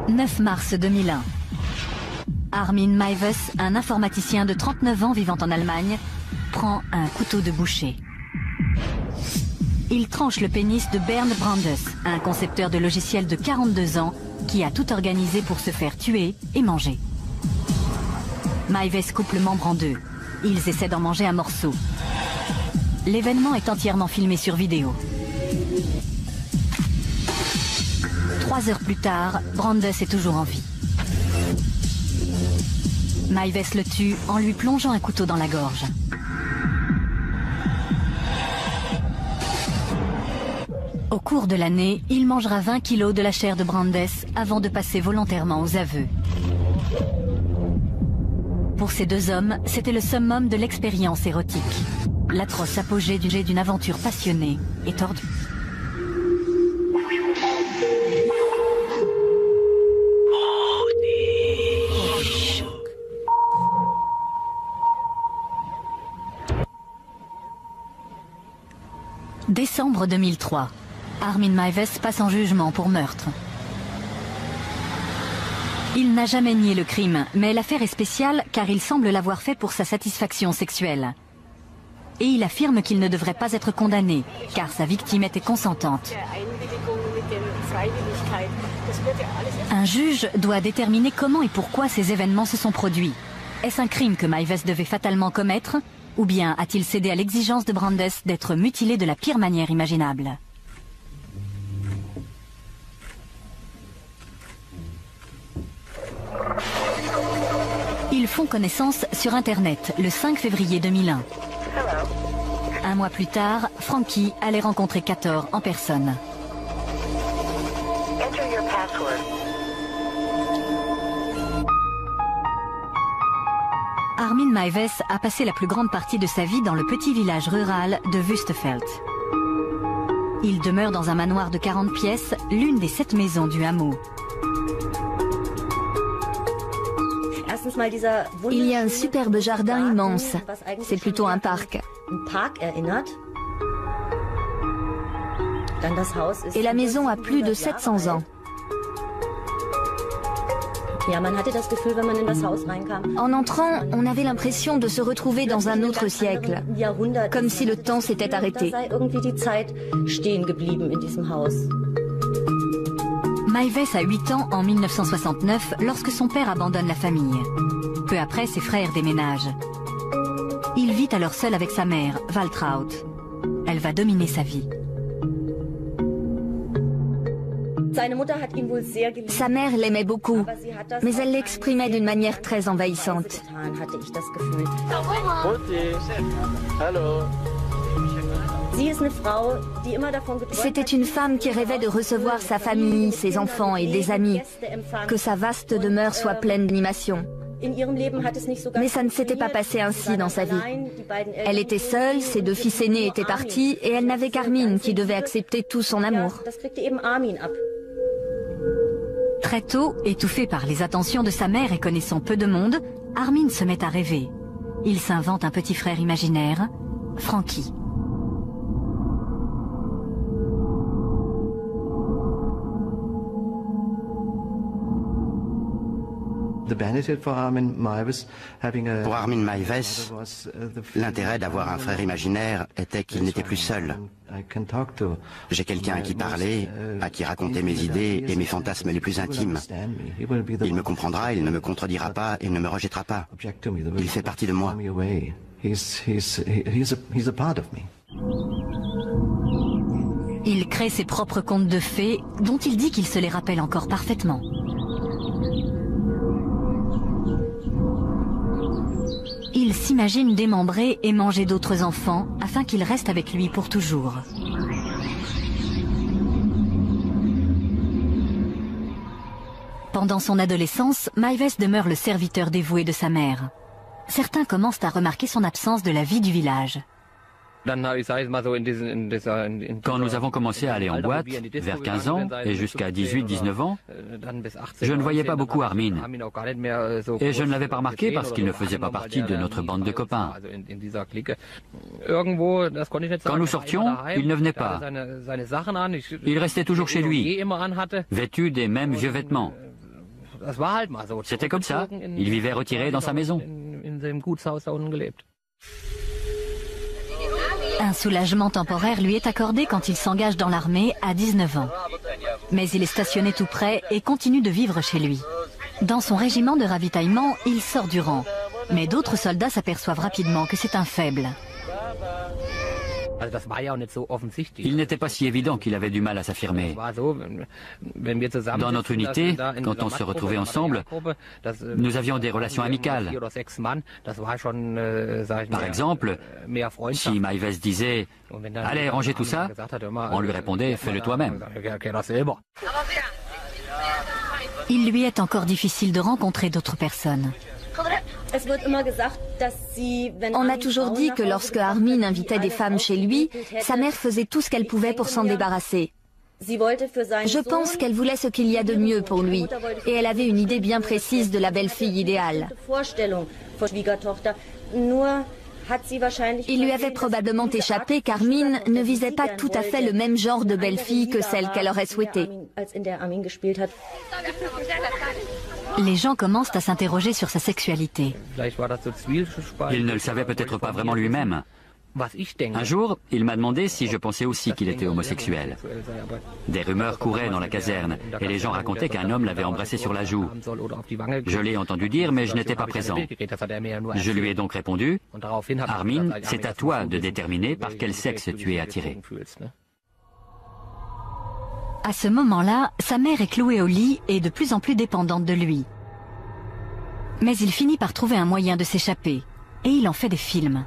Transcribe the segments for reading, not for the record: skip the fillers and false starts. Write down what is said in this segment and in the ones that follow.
9 mars 2001. Armin Meiwes, un informaticien de 39 ans vivant en Allemagne, prend un couteau de boucher. Il tranche le pénis de Bernd Brandes, un concepteur de logiciels de 42 ans qui a tout organisé pour se faire tuer et manger. Meiwes coupe le membre en deux. Ils essaient d'en manger un morceau. L'événement est entièrement filmé sur vidéo. 3 heures plus tard, Brandes est toujours en vie. Meiwes le tue en lui plongeant un couteau dans la gorge. Au cours de l'année, il mangera 20 kilos de la chair de Brandes avant de passer volontairement aux aveux. Pour ces deux hommes, c'était le summum de l'expérience érotique. L'atroce apogée d'une aventure passionnée et tordue. Décembre 2003. Armin Meiwes passe en jugement pour meurtre. Il n'a jamais nié le crime, mais l'affaire est spéciale car il semble l'avoir fait pour sa satisfaction sexuelle. Et il affirme qu'il ne devrait pas être condamné, car sa victime était consentante. Un juge doit déterminer comment et pourquoi ces événements se sont produits. Est-ce un crime que Meiwes devait fatalement commettre ? Ou bien a-t-il cédé à l'exigence de Brandes d'être mutilé de la pire manière imaginable? Ils font connaissance sur Internet le 5 février 2001. Un mois plus tard, Frankie allait rencontrer Kator en personne. Armin Meiwes a passé la plus grande partie de sa vie dans le petit village rural de Wüstefeld. Il demeure dans un manoir de 40 pièces, l'une des 7 maisons du hameau. Il y a un superbe jardin immense. C'est plutôt un parc. Et la maison a plus de 700 ans. En entrant, on avait l'impression de se retrouver dans un autre siècle, comme si le temps s'était arrêté. Meiwes a 8 ans en 1969 lorsque son père abandonne la famille. Peu après, ses frères déménagent. Il vit alors seul avec sa mère, Waltraud. Elle va dominer sa vie. Sa mère l'aimait beaucoup, mais elle l'exprimait d'une manière très envahissante. C'était une femme qui rêvait de recevoir sa famille, ses enfants et des amis, que sa vaste demeure soit pleine d'animation. Mais ça ne s'était pas passé ainsi dans sa vie. Elle était seule, ses 2 fils aînés étaient partis et elle n'avait qu'Armin qui devait accepter tout son amour. Très tôt, étouffé par les attentions de sa mère et connaissant peu de monde, Armin se met à rêver. Il s'invente un petit frère imaginaire, Frankie. Pour Armin Meiwes, l'intérêt d'avoir un frère imaginaire était qu'il n'était plus seul. J'ai quelqu'un à qui parler, à qui raconter mes idées et mes fantasmes les plus intimes. Il me comprendra, il ne me contredira pas et ne me rejettera pas. Il fait partie de moi. Il crée ses propres contes de fées, dont il dit qu'il se les rappelle encore parfaitement. Il s'imagine démembrer et manger d'autres enfants afin qu'ils restent avec lui pour toujours. Pendant son adolescence, Meiwes demeure le serviteur dévoué de sa mère. Certains commencent à remarquer son absence de la vie du village. Quand nous avons commencé à aller en boîte, vers 15 ans et jusqu'à 18-19 ans, je ne voyais pas beaucoup Armin. Et je ne l'avais pas remarqué parce qu'il ne faisait pas partie de notre bande de copains. Quand nous sortions, il ne venait pas. Il restait toujours chez lui, vêtu des mêmes vieux vêtements. C'était comme ça. Il vivait retiré dans sa maison. Un soulagement temporaire lui est accordé quand il s'engage dans l'armée à 19 ans. Mais il est stationné tout près et continue de vivre chez lui. Dans son régiment de ravitaillement, il sort du rang. Mais d'autres soldats s'aperçoivent rapidement que c'est un faible. Il n'était pas si évident qu'il avait du mal à s'affirmer. Dans notre unité, quand on se retrouvait ensemble, nous avions des relations amicales. Par exemple, si Maives disait « Allez, rangez tout ça », on lui répondait « Fais-le toi-même ». Il lui est encore difficile de rencontrer d'autres personnes. On a toujours dit que lorsque Armin invitait des femmes chez lui, sa mère faisait tout ce qu'elle pouvait pour s'en débarrasser. Je pense qu'elle voulait ce qu'il y a de mieux pour lui, et elle avait une idée bien précise de la belle-fille idéale. Il lui avait probablement échappé qu'Armin ne visait pas tout à fait le même genre de belle-fille que celle qu'elle aurait souhaité. Les gens commencent à s'interroger sur sa sexualité. Il ne le savait peut-être pas vraiment lui-même. Un jour, il m'a demandé si je pensais aussi qu'il était homosexuel. Des rumeurs couraient dans la caserne et les gens racontaient qu'un homme l'avait embrassé sur la joue. Je l'ai entendu dire, mais je n'étais pas présent. Je lui ai donc répondu « Armin, c'est à toi de déterminer par quel sexe tu es attiré. » À ce moment-là, sa mère est clouée au lit et de plus en plus dépendante de lui. Mais il finit par trouver un moyen de s'échapper, et il en fait des films.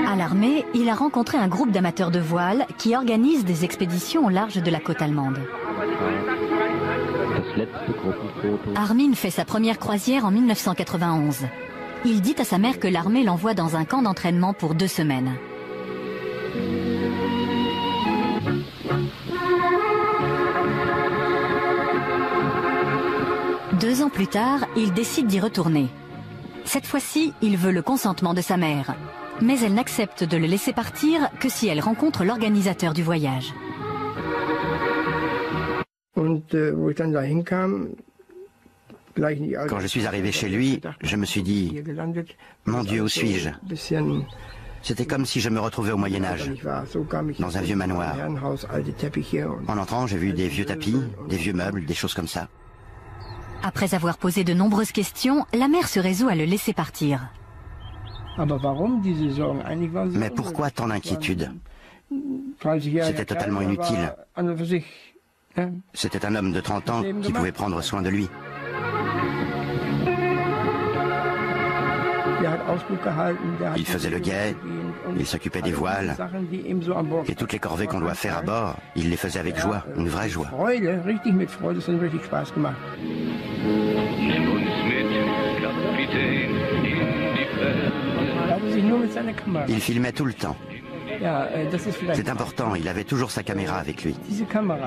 À l'armée, il a rencontré un groupe d'amateurs de voile qui organise des expéditions au large de la côte allemande. Armin fait sa première croisière en 1991. Il dit à sa mère que l'armée l'envoie dans un camp d'entraînement pour 2 semaines. Deux ans plus tard, il décide d'y retourner. Cette fois-ci, il veut le consentement de sa mère. Mais elle n'accepte de le laisser partir que si elle rencontre l'organisateur du voyage. Quand je suis arrivé chez lui, je me suis dit « Mon Dieu, où suis-je » C'était comme si je me retrouvais au Moyen-Âge, dans un vieux manoir. En entrant, j'ai vu des vieux tapis, des vieux meubles, des choses comme ça. Après avoir posé de nombreuses questions, la mère se résout à le laisser partir. Mais pourquoi tant d'inquiétude? C'était totalement inutile. C'était un homme de 30 ans qui pouvait prendre soin de lui. Il faisait le guet, il s'occupait des voiles, et toutes les corvées qu'on doit faire à bord, il les faisait avec joie, une vraie joie. Il filmait tout le temps. C'est important, il avait toujours sa caméra avec lui.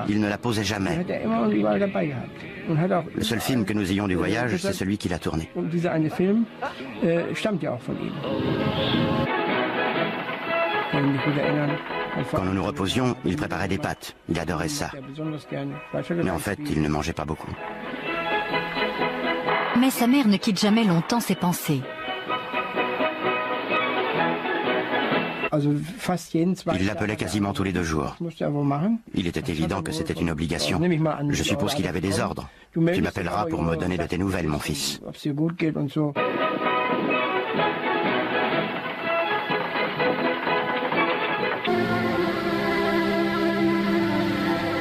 Il ne la posait jamais. Le seul film que nous ayons du voyage, c'est celui qu'il a tourné. Quand nous nous reposions, il préparait des pâtes. Il adorait ça. Mais en fait, il ne mangeait pas beaucoup. Mais sa mère ne quitte jamais longtemps ses pensées. Il l'appelait quasiment tous les 2 jours. Il était évident que c'était une obligation. Je suppose qu'il avait des ordres. Tu m'appelleras pour me donner de tes nouvelles, mon fils.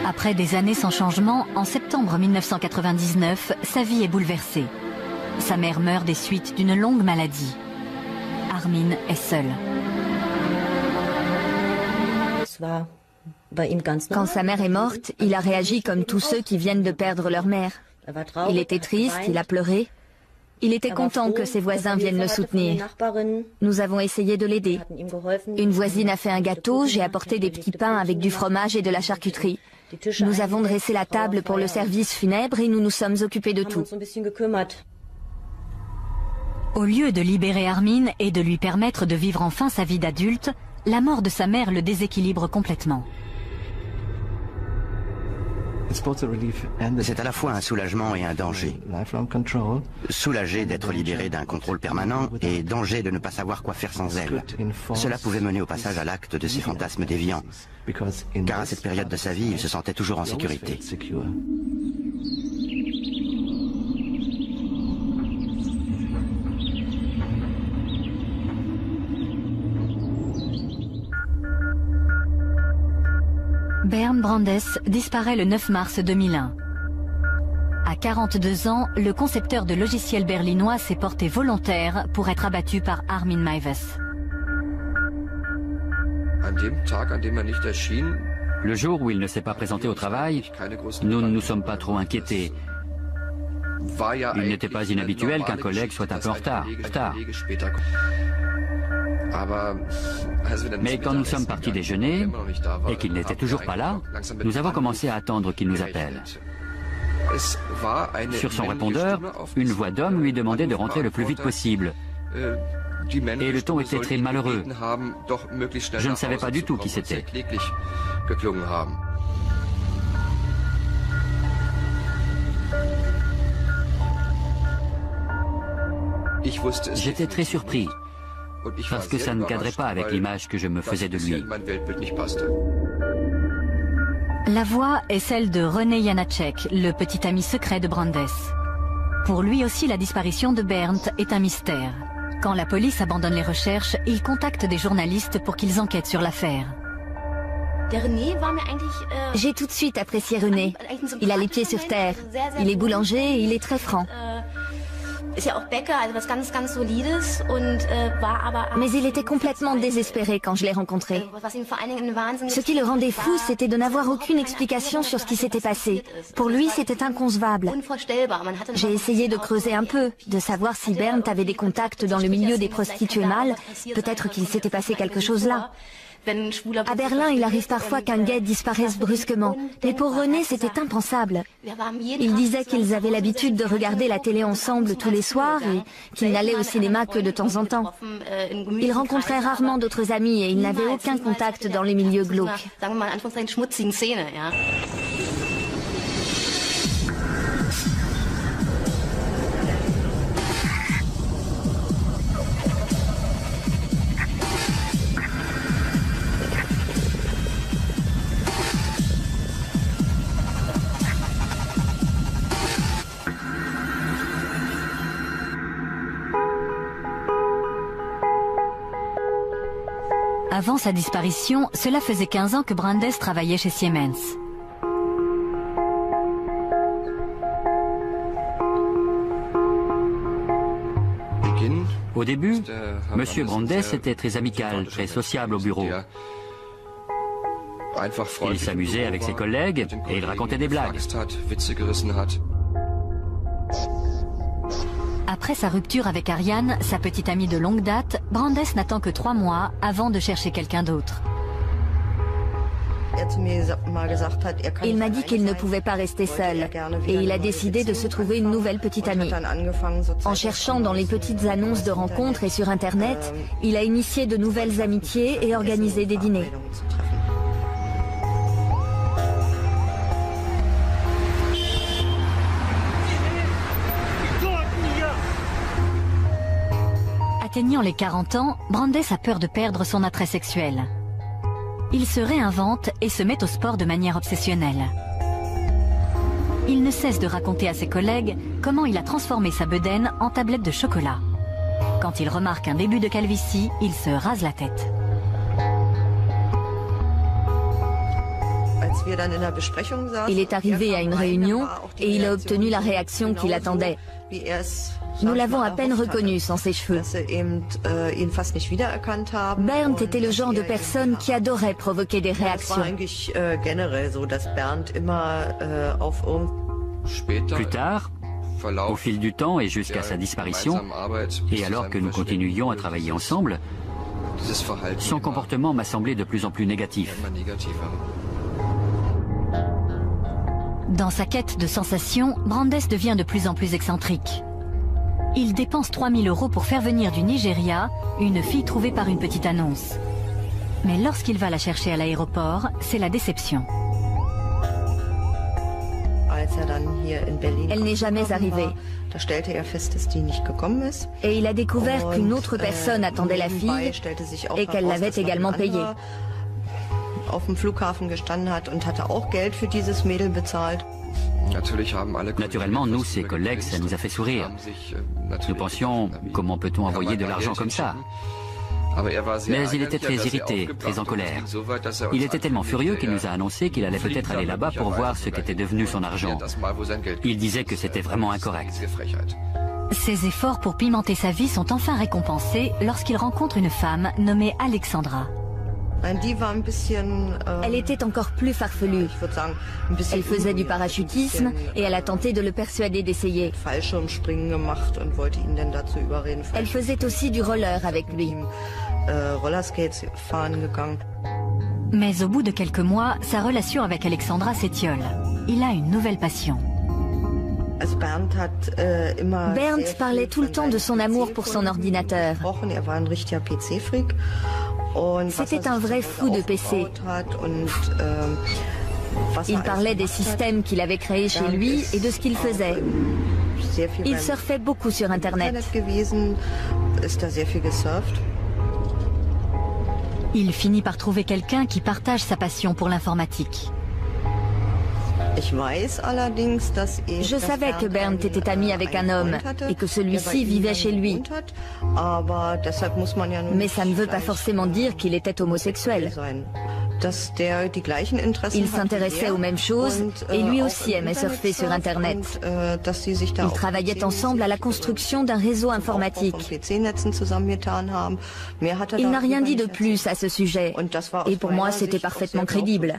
Après des années sans changement, en septembre 1999, sa vie est bouleversée. Sa mère meurt des suites d'une longue maladie. Armin est seul. Quand sa mère est morte, il a réagi comme tous ceux qui viennent de perdre leur mère. Il était triste, il a pleuré. Il était content que ses voisins viennent le soutenir. Nous avons essayé de l'aider. Une voisine a fait un gâteau, j'ai apporté des petits pains avec du fromage et de la charcuterie. Nous avons dressé la table pour le service funèbre et nous nous sommes occupés de tout. Au lieu de libérer Armin et de lui permettre de vivre enfin sa vie d'adulte, la mort de sa mère le déséquilibre complètement. C'est à la fois un soulagement et un danger. Soulagé d'être libéré d'un contrôle permanent et danger de ne pas savoir quoi faire sans elle. Cela pouvait mener au passage à l'acte de ses fantasmes déviants, car à cette période de sa vie, il se sentait toujours en sécurité. Bernd Brandes disparaît le 9 mars 2001. À 42 ans, le concepteur de logiciels berlinois s'est porté volontaire pour être abattu par Armin Meiwes. Le jour où il ne s'est pas présenté au travail, nous ne nous sommes pas trop inquiétés. Il n'était pas inhabituel qu'un collègue soit un peu en retard. Mais quand nous sommes partis déjeuner et qu'il n'était toujours pas là, nous avons commencé à attendre qu'il nous appelle. Sur son répondeur, une voix d'homme lui demandait de rentrer le plus vite possible. Et le ton était très malheureux. Je ne savais pas du tout qui c'était. J'étais très surpris, parce que ça ne cadrait pas avec l'image que je me faisais de lui. La voix est celle de René Janacek, le petit ami secret de Brandes. Pour lui aussi, la disparition de Bernd est un mystère. Quand la police abandonne les recherches, il contacte des journalistes pour qu'ils enquêtent sur l'affaire. J'ai tout de suite apprécié René. Il a les pieds sur terre. Il est boulanger et il est très franc. Mais il était complètement désespéré quand je l'ai rencontré. Ce qui le rendait fou, c'était de n'avoir aucune explication sur ce qui s'était passé. Pour lui, c'était inconcevable. J'ai essayé de creuser un peu, de savoir si Bernd avait des contacts dans le milieu des prostituées mâles. Peut-être qu'il s'était passé quelque chose là. À Berlin, il arrive parfois qu'un gay disparaisse brusquement. Mais pour René, c'était impensable. Il disait qu'ils avaient l'habitude de regarder la télé ensemble tous les soirs et qu'ils n'allaient au cinéma que de temps en temps. Il rencontrait rarement d'autres amis et il n'avait aucun contact dans les milieux glauques. Avant sa disparition, cela faisait 15 ans que Brandes travaillait chez Siemens. Au début, M. Brandes était très amical, très sociable au bureau. Il s'amusait avec ses collègues et il racontait des blagues. Après sa rupture avec Ariane, sa petite amie de longue date, Brandes n'attend que 3 mois avant de chercher quelqu'un d'autre. Il m'a dit qu'il ne pouvait pas rester seul et il a décidé de se trouver une nouvelle petite amie. En cherchant dans les petites annonces de rencontres et sur Internet, il a initié de nouvelles amitiés et organisé des dîners. Atteignant les 40 ans, Brandes a peur de perdre son attrait sexuel. Il se réinvente et se met au sport de manière obsessionnelle. Il ne cesse de raconter à ses collègues comment il a transformé sa bedaine en tablette de chocolat. Quand il remarque un début de calvitie, il se rase la tête. Il est arrivé à une réunion et il a obtenu la réaction qu'il attendait. Nous l'avons à peine reconnu sans ses cheveux. Bernd était le genre de personne qui adorait provoquer des réactions. Plus tard, au fil du temps et jusqu'à sa disparition, et alors que nous continuions à travailler ensemble, son comportement m'a semblé de plus en plus négatif. Dans sa quête de sensations, Brandes devient de plus en plus excentrique. Il dépense 3 000 € pour faire venir du Nigeria une fille trouvée par une petite annonce. Mais lorsqu'il va la chercher à l'aéroport, c'est la déception. Elle n'est jamais arrivée. Et il a découvert qu'une autre personne attendait la fille et qu'elle l'avait également payée. Naturellement, nous, ses collègues, ça nous a fait sourire. Nous pensions, comment peut-on envoyer de l'argent comme ça? Mais il était très irrité, très en colère. Il était tellement furieux qu'il nous a annoncé qu'il allait peut-être aller là-bas pour voir ce qu'était devenu son argent. Il disait que c'était vraiment incorrect. Ses efforts pour pimenter sa vie sont enfin récompensés lorsqu'il rencontre une femme nommée Alexandra. Elle était encore plus farfelue. Elle faisait du parachutisme et elle a tenté de le persuader d'essayer. Elle faisait aussi du roller avec lui. Mais au bout de quelques mois, sa relation avec Alexandra s'étiole. Il a une nouvelle passion. Bernd parlait tout le temps de son amour pour son ordinateur. C'était un vrai fou de PC. Il parlait des systèmes qu'il avait créés chez lui et de ce qu'il faisait. Il surfait beaucoup sur Internet. Il finit par trouver quelqu'un qui partage sa passion pour l'informatique. Je savais que Bernd était ami avec un homme et que celui-ci vivait chez lui. Mais ça ne veut pas forcément dire qu'il était homosexuel. Il s'intéressait aux mêmes choses et lui aussi aimait surfer sur Internet. Ils travaillaient ensemble à la construction d'un réseau informatique. Il n'a rien dit de plus à ce sujet et pour moi c'était parfaitement crédible.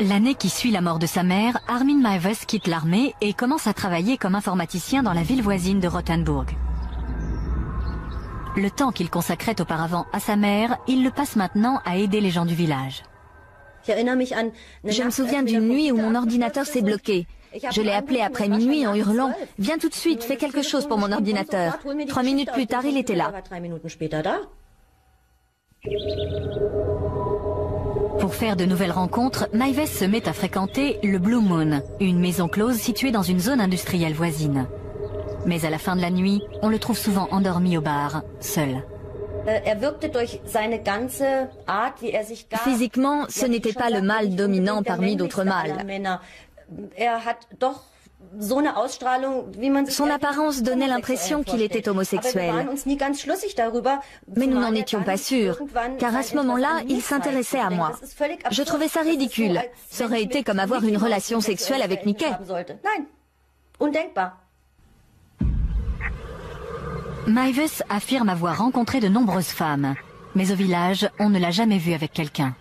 L'année qui suit la mort de sa mère, Armin Meiwes quitte l'armée et commence à travailler comme informaticien dans la ville voisine de Rothenburg. Le temps qu'il consacrait auparavant à sa mère, il le passe maintenant à aider les gens du village. Je me souviens d'une nuit où mon ordinateur s'est bloqué. Je l'ai appelé après minuit en hurlant « Viens tout de suite, fais quelque chose pour mon ordinateur ». 3 minutes plus tard, il était là. Pour faire de nouvelles rencontres, Meiwes se met à fréquenter le Blue Moon, une maison close située dans une zone industrielle voisine. Mais à la fin de la nuit, on le trouve souvent endormi au bar, seul. Physiquement, ce n'était pas le mâle dominant parmi d'autres mâles. Son apparence donnait l'impression qu'il était homosexuel. Mais nous n'en étions pas sûrs, car à ce moment-là, il s'intéressait à moi. Je trouvais ça ridicule. Ça aurait été comme avoir une relation sexuelle avec Mickey. Meiwes affirme avoir rencontré de nombreuses femmes, mais au village, on ne l'a jamais vu avec quelqu'un.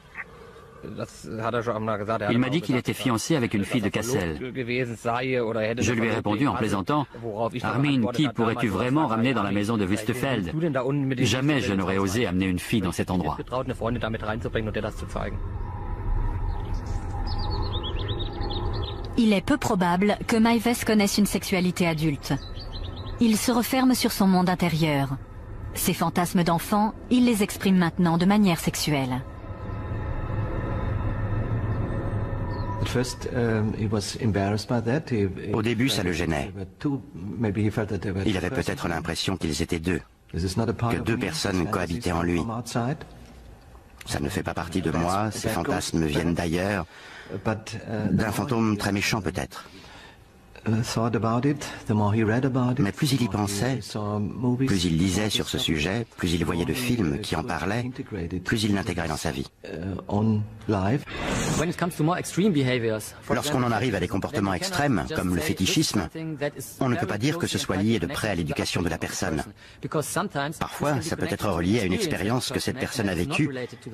Il m'a dit qu'il était fiancé avec une fille de Kassel. Je lui ai répondu en plaisantant, « Armin, qui pourrais-tu vraiment ramener dans la maison de Wüstefeld? Jamais je n'aurais osé amener une fille dans cet endroit. » Il est peu probable que Meiwes connaisse une sexualité adulte. Il se referme sur son monde intérieur. Ses fantasmes d'enfant, il les exprime maintenant de manière sexuelle. Au début, ça le gênait. Il avait peut-être l'impression qu'ils étaient deux, que deux personnes cohabitaient en lui. Ça ne fait pas partie de moi, ces fantasmes viennent d'ailleurs, d'un fantôme très méchant peut-être. Mais plus il y pensait, plus il lisait sur ce sujet, plus il voyait de films qui en parlaient, plus il l'intégrait dans sa vie. Lorsqu'on en arrive à des comportements extrêmes, comme le fétichisme, on ne peut pas dire que ce soit lié de près à l'éducation de la personne. Parfois, ça peut être relié à une expérience que cette personne a vécue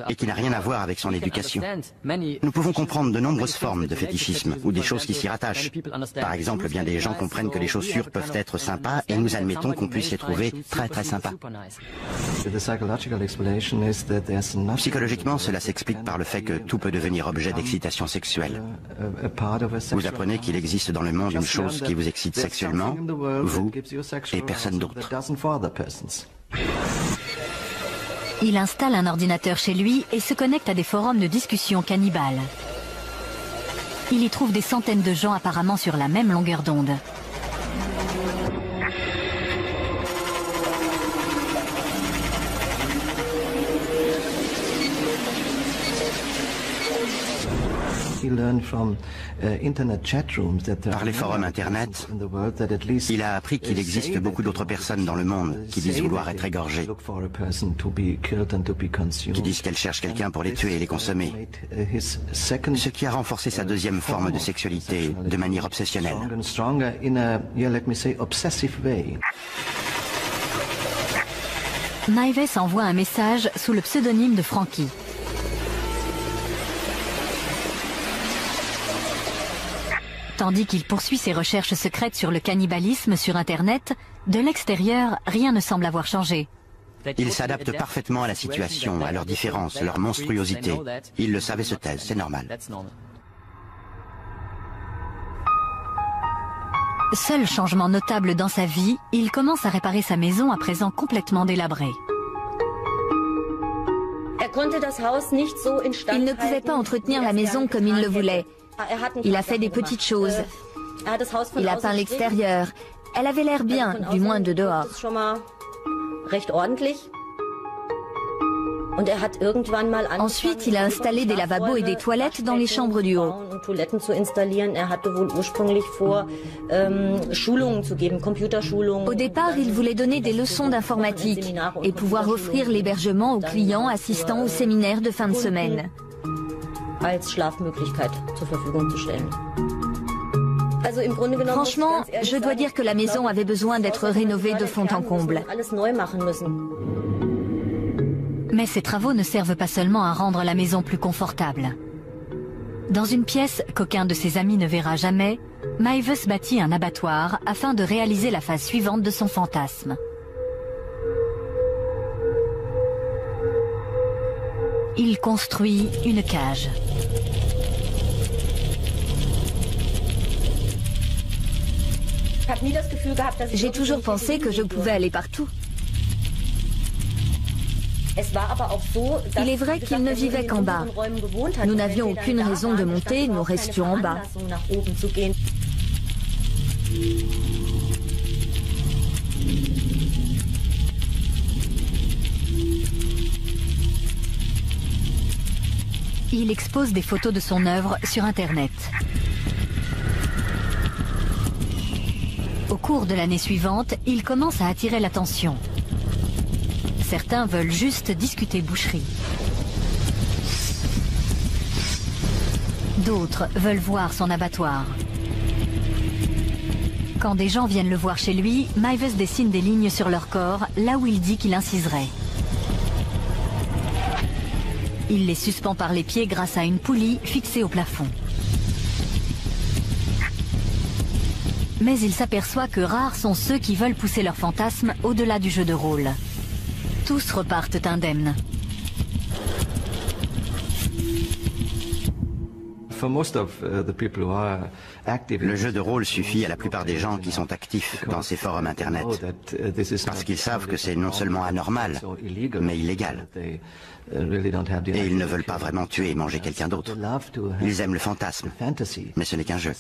et qui n'a rien à voir avec son éducation. Nous pouvons comprendre de nombreuses formes de fétichisme ou des choses qui s'y rattachent. Par exemple, exemple, bien des gens comprennent que les chaussures peuvent être sympas et nous admettons qu'on puisse les trouver très très sympas. Psychologiquement, cela s'explique par le fait que tout peut devenir objet d'excitation sexuelle. Vous apprenez qu'il existe dans le monde une chose qui vous excite sexuellement, vous et personne d'autre. Il installe un ordinateur chez lui et se connecte à des forums de discussion cannibales. Il y trouve des centaines de gens apparemment sur la même longueur d'onde. Par les forums Internet, il a appris qu'il existe beaucoup d'autres personnes dans le monde qui disent vouloir être égorgées, qui disent qu'elles cherchent quelqu'un pour les tuer et les consommer, ce qui a renforcé sa deuxième forme de sexualité de manière obsessionnelle. Maives envoie un message sous le pseudonyme de Frankie. Tandis qu'il poursuit ses recherches secrètes sur le cannibalisme sur Internet, de l'extérieur, rien ne semble avoir changé. Ils s'adaptent parfaitement à la situation, à leurs différences, leur monstruosité. Ils le savent et se taisent, c'est normal. Seul changement notable dans sa vie, il commence à réparer sa maison à présent complètement délabrée. Il ne pouvait pas entretenir la maison comme il le voulait. Il a fait des petites choses. Il a peint l'extérieur. Elle avait l'air bien, du moins de dehors. Ensuite, il a installé des lavabos et des toilettes dans les chambres du haut. Au départ, il voulait donner des leçons d'informatique et pouvoir offrir l'hébergement aux clients assistant au séminaire de fin de semaine. Franchement, je dois dire que la maison avait besoin d'être rénovée de fond en comble. Mais ces travaux ne servent pas seulement à rendre la maison plus confortable. Dans une pièce qu'aucun de ses amis ne verra jamais, Maives bâtit un abattoir afin de réaliser la phase suivante de son fantasme. Il construit une cage. J'ai toujours pensé que je pouvais aller partout. Il est vrai qu'il ne vivait qu'en bas. Nous n'avions aucune raison de monter, nous restions en bas. Il expose des photos de son œuvre sur Internet. Au cours de l'année suivante, il commence à attirer l'attention. Certains veulent juste discuter boucherie. D'autres veulent voir son abattoir. Quand des gens viennent le voir chez lui, Maives dessine des lignes sur leur corps, là où il dit qu'il inciserait. Il les suspend par les pieds grâce à une poulie fixée au plafond. Mais il s'aperçoit que rares sont ceux qui veulent pousser leur fantasme au-delà du jeu de rôle. Tous repartent indemnes. Le jeu de rôle suffit à la plupart des gens qui sont actifs dans ces forums Internet, parce qu'ils savent que c'est non seulement anormal, mais illégal. Et ils ne veulent pas vraiment tuer et manger quelqu'un d'autre. Ils aiment le fantasme, mais ce n'est qu'un jeu.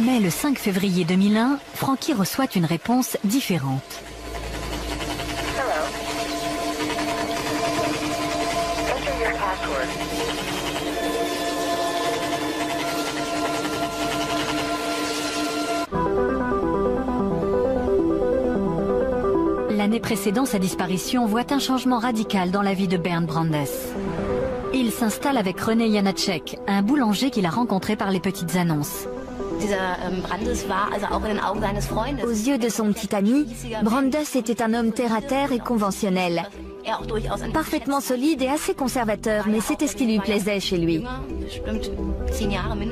Mais le 5 février 2001, Frankie reçoit une réponse différente. L'année précédant sa disparition voit un changement radical dans la vie de Bernd Brandes. Il s'installe avec René Janacek, un boulanger qu'il a rencontré par les petites annonces. Aux yeux de son petit ami, Brandes était un homme terre-à-terre et conventionnel. Parfaitement solide et assez conservateur, mais c'était ce qui lui plaisait chez lui.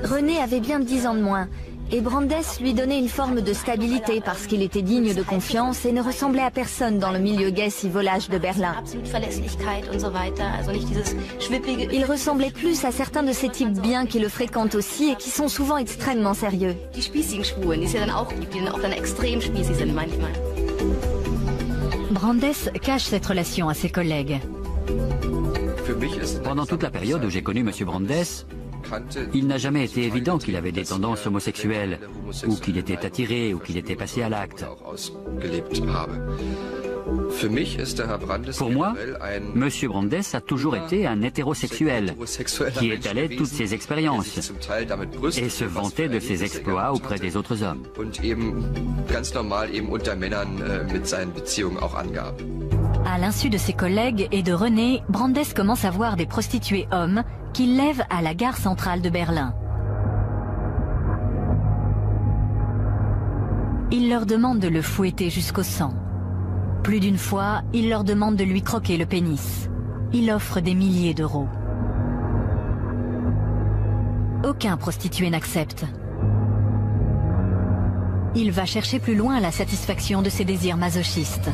René avait bien 10 ans de moins, et Brandes lui donnait une forme de stabilité parce qu'il était digne de confiance et ne ressemblait à personne dans le milieu gai si volage de Berlin. Il ressemblait plus à certains de ces types bien qui le fréquentent aussi et qui sont souvent extrêmement sérieux. Brandes cache cette relation à ses collègues. Pendant toute la période où j'ai connu M. Brandes, il n'a jamais été évident qu'il avait des tendances homosexuelles, ou qu'il était attiré, ou qu'il était passé à l'acte. Pour moi, M. Brandes a toujours été un hétérosexuel qui étalait toutes ses expériences et se vantait de ses exploits auprès des autres hommes. À l'insu de ses collègues et de René, Brandes commence à voir des prostituées hommes qu'il lève à la gare centrale de Berlin. Il leur demande de le fouetter jusqu'au sang. Plus d'une fois, il leur demande de lui croquer le pénis. Il offre des milliers d'euros. Aucun prostitué n'accepte. Il va chercher plus loin la satisfaction de ses désirs masochistes.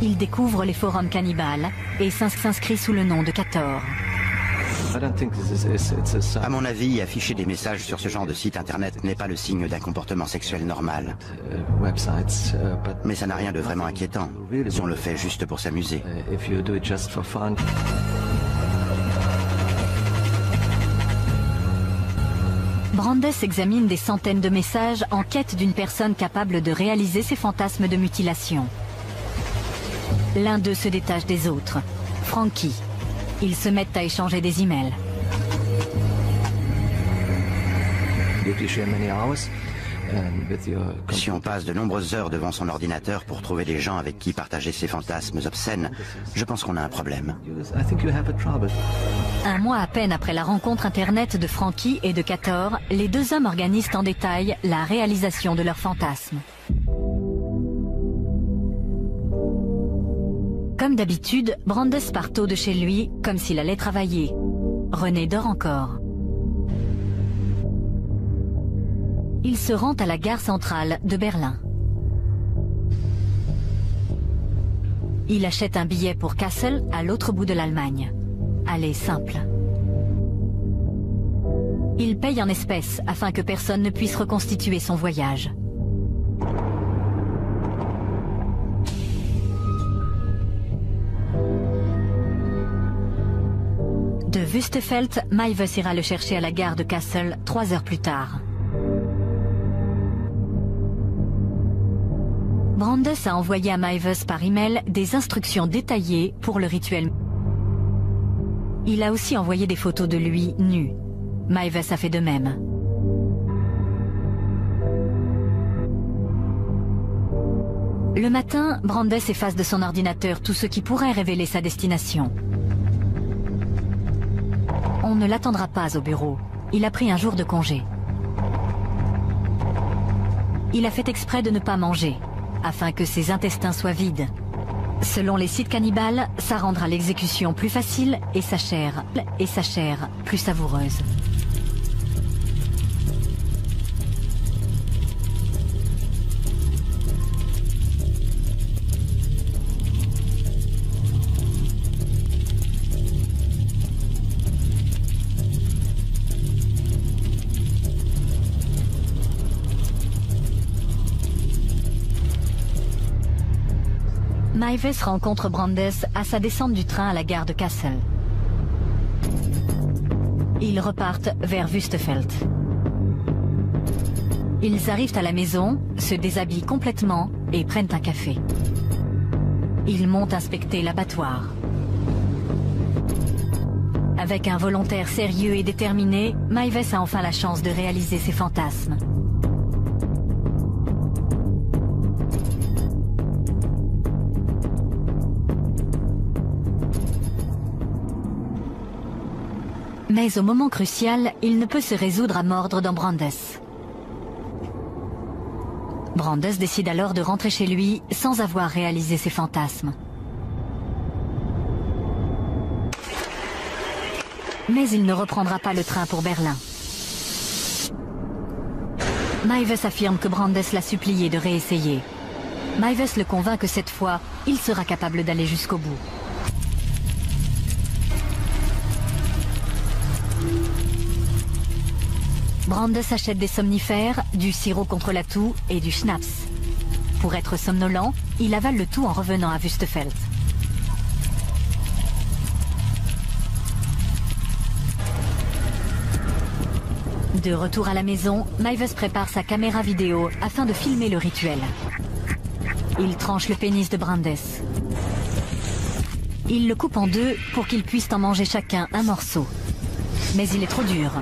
Il découvre les forums cannibales et s'inscrit sous le nom de Cator. À mon avis, afficher des messages sur ce genre de site internet n'est pas le signe d'un comportement sexuel normal. Mais ça n'a rien de vraiment inquiétant, si on le fait juste pour s'amuser. Brandes examine des centaines de messages en quête d'une personne capable de réaliser ses fantasmes de mutilation. L'un d'eux se détache des autres, Frankie. Ils se mettent à échanger des emails. Si on passe de nombreuses heures devant son ordinateur pour trouver des gens avec qui partager ses fantasmes obscènes, je pense qu'on a un problème. Un mois à peine après la rencontre internet de Frankie et de Cator, les deux hommes organisent en détail la réalisation de leurs fantasmes. Comme d'habitude, Brandes part tôt de chez lui, comme s'il allait travailler. René dort encore. Il se rend à la gare centrale de Berlin. Il achète un billet pour Kassel, à l'autre bout de l'Allemagne. Aller simple. Il paye en espèces afin que personne ne puisse reconstituer son voyage. De Wüstefeld, Maives ira le chercher à la gare de Kassel 3 heures plus tard. Brandes a envoyé à Maives par email des instructions détaillées pour le rituel. Il a aussi envoyé des photos de lui nu. Maives a fait de même. Le matin, Brandes efface de son ordinateur tout ce qui pourrait révéler sa destination. On ne l'attendra pas au bureau. Il a pris un jour de congé. Il a fait exprès de ne pas manger, afin que ses intestins soient vides. Selon les sites cannibales, ça rendra l'exécution plus facile et sa chair plus savoureuse. Maives rencontre Brandes à sa descente du train à la gare de Kassel. Ils repartent vers Wüstefeld. Ils arrivent à la maison, se déshabillent complètement et prennent un café. Ils montent inspecter l'abattoir. Avec un volontaire sérieux et déterminé, Maives a enfin la chance de réaliser ses fantasmes. Mais au moment crucial, il ne peut se résoudre à mordre dans Brandes. Brandes décide alors de rentrer chez lui sans avoir réalisé ses fantasmes. Mais il ne reprendra pas le train pour Berlin. Meiwes affirme que Brandes l'a supplié de réessayer. Meiwes le convainc que cette fois, il sera capable d'aller jusqu'au bout. Brandes achète des somnifères, du sirop contre la toux et du schnapps. Pour être somnolent, il avale le tout en revenant à Wüstefeld. De retour à la maison, Meiwes prépare sa caméra vidéo afin de filmer le rituel. Il tranche le pénis de Brandes. Il le coupe en deux pour qu'ils puissent en manger chacun un morceau. Mais il est trop dur.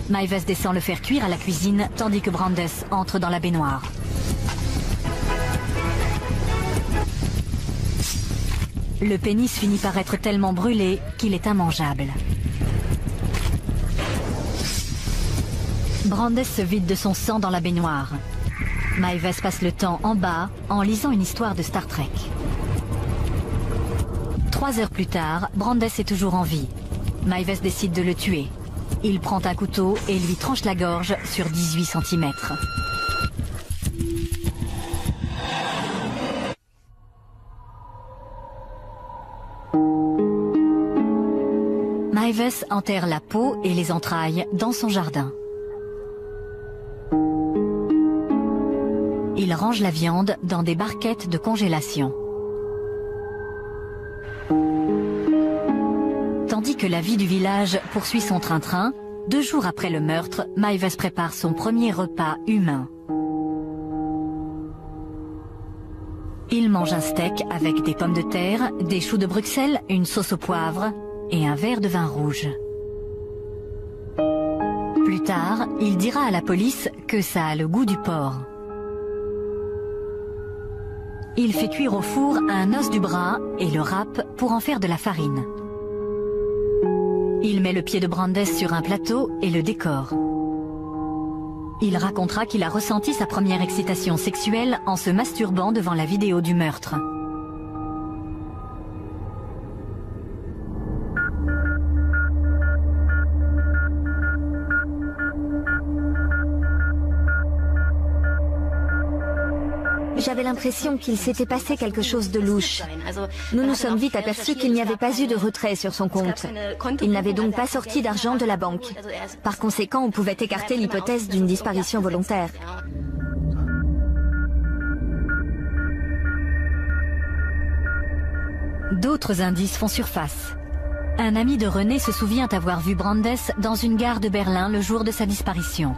Meiwes descend le faire cuire à la cuisine tandis que Brandes entre dans la baignoire. Le pénis finit par être tellement brûlé qu'il est immangeable. Brandes se vide de son sang dans la baignoire. Meiwes passe le temps en bas en lisant une histoire de Star Trek. 3 heures plus tard, Brandes est toujours en vie. Meiwes décide de le tuer. Il prend un couteau et lui tranche la gorge sur 18 cm. Meiwes enterre la peau et les entrailles dans son jardin. Il range la viande dans des barquettes de congélation. Tandis que la vie du village poursuit son train-train, 2 jours après le meurtre, Meiwes prépare son premier repas humain. Il mange un steak avec des pommes de terre, des choux de Bruxelles, une sauce au poivre et un verre de vin rouge. Plus tard, il dira à la police que ça a le goût du porc. Il fait cuire au four un os du bras et le râpe pour en faire de la farine. Il met le pied de Brandes sur un plateau et le décore. Il racontera qu'il a ressenti sa première excitation sexuelle en se masturbant devant la vidéo du meurtre. J'avais l'impression qu'il s'était passé quelque chose de louche. Nous nous sommes vite aperçus qu'il n'y avait pas eu de retrait sur son compte. Il n'avait donc pas sorti d'argent de la banque. Par conséquent, on pouvait écarter l'hypothèse d'une disparition volontaire. D'autres indices font surface. Un ami de René se souvient avoir vu Brandes dans une gare de Berlin le jour de sa disparition.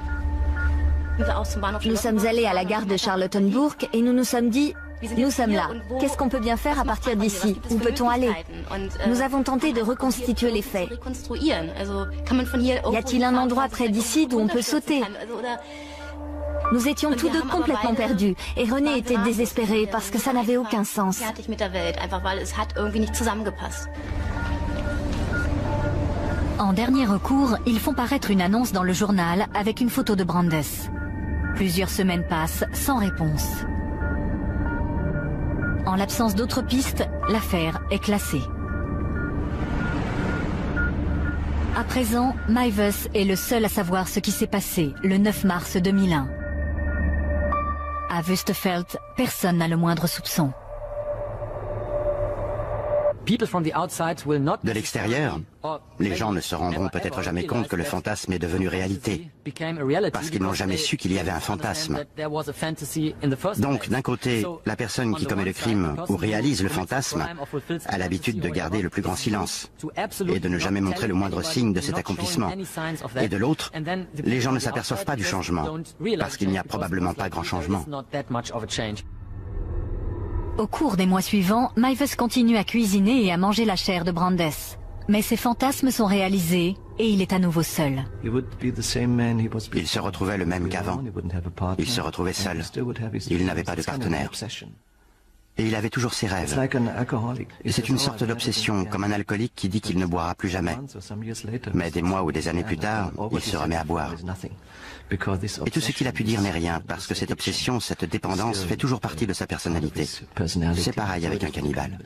Nous sommes allés à la gare de Charlottenburg et nous nous sommes dit, nous sommes là, qu'est-ce qu'on peut bien faire à partir d'ici? Où peut-on aller? Nous avons tenté de reconstituer les faits. Y a-t-il un endroit près d'ici d'où on peut sauter? Nous étions tous deux complètement perdus et René était désespéré parce que ça n'avait aucun sens. En dernier recours, ils font paraître une annonce dans le journal avec une photo de Brandes. Plusieurs semaines passent sans réponse. En l'absence d'autres pistes, l'affaire est classée. À présent, Meiwes est le seul à savoir ce qui s'est passé le 9 mars 2001. À Wüstefeld, personne n'a le moindre soupçon. De l'extérieur, les gens ne se rendront peut-être jamais compte que le fantasme est devenu réalité, parce qu'ils n'ont jamais su qu'il y avait un fantasme. Donc, d'un côté, la personne qui commet le crime ou réalise le fantasme a l'habitude de garder le plus grand silence et de ne jamais montrer le moindre signe de cet accomplissement. Et de l'autre, les gens ne s'aperçoivent pas du changement, parce qu'il n'y a probablement pas grand changement. Au cours des mois suivants, Meiwes continue à cuisiner et à manger la chair de Brandes. Mais ses fantasmes sont réalisés et il est à nouveau seul. Il se retrouvait le même qu'avant. Il se retrouvait seul. Il n'avait pas de partenaire. Et il avait toujours ses rêves. Et c'est une sorte d'obsession, comme un alcoolique qui dit qu'il ne boira plus jamais. Mais des mois ou des années plus tard, il se remet à boire. Et tout ce qu'il a pu dire n'est rien, parce que cette obsession, cette dépendance fait toujours partie de sa personnalité. C'est pareil avec un cannibale.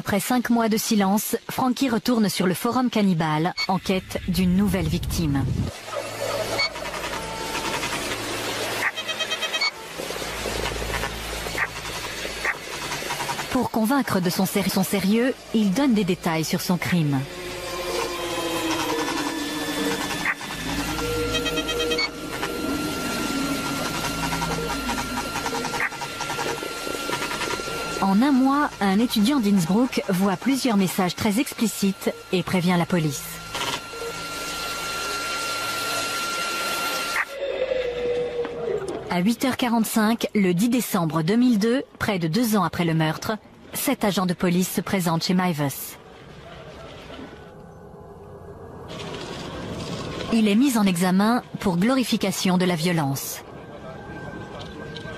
Après 5 mois de silence, Frankie retourne sur le forum cannibale en quête d'une nouvelle victime. Pour convaincre de son sérieux, il donne des détails sur son crime. En un mois, un étudiant d'Innsbruck voit plusieurs messages très explicites et prévient la police. À 8h45, le 10 décembre 2002, près de 2 ans après le meurtre, 7 agents de police se présentent chez Meiwes. Il est mis en examen pour glorification de la violence.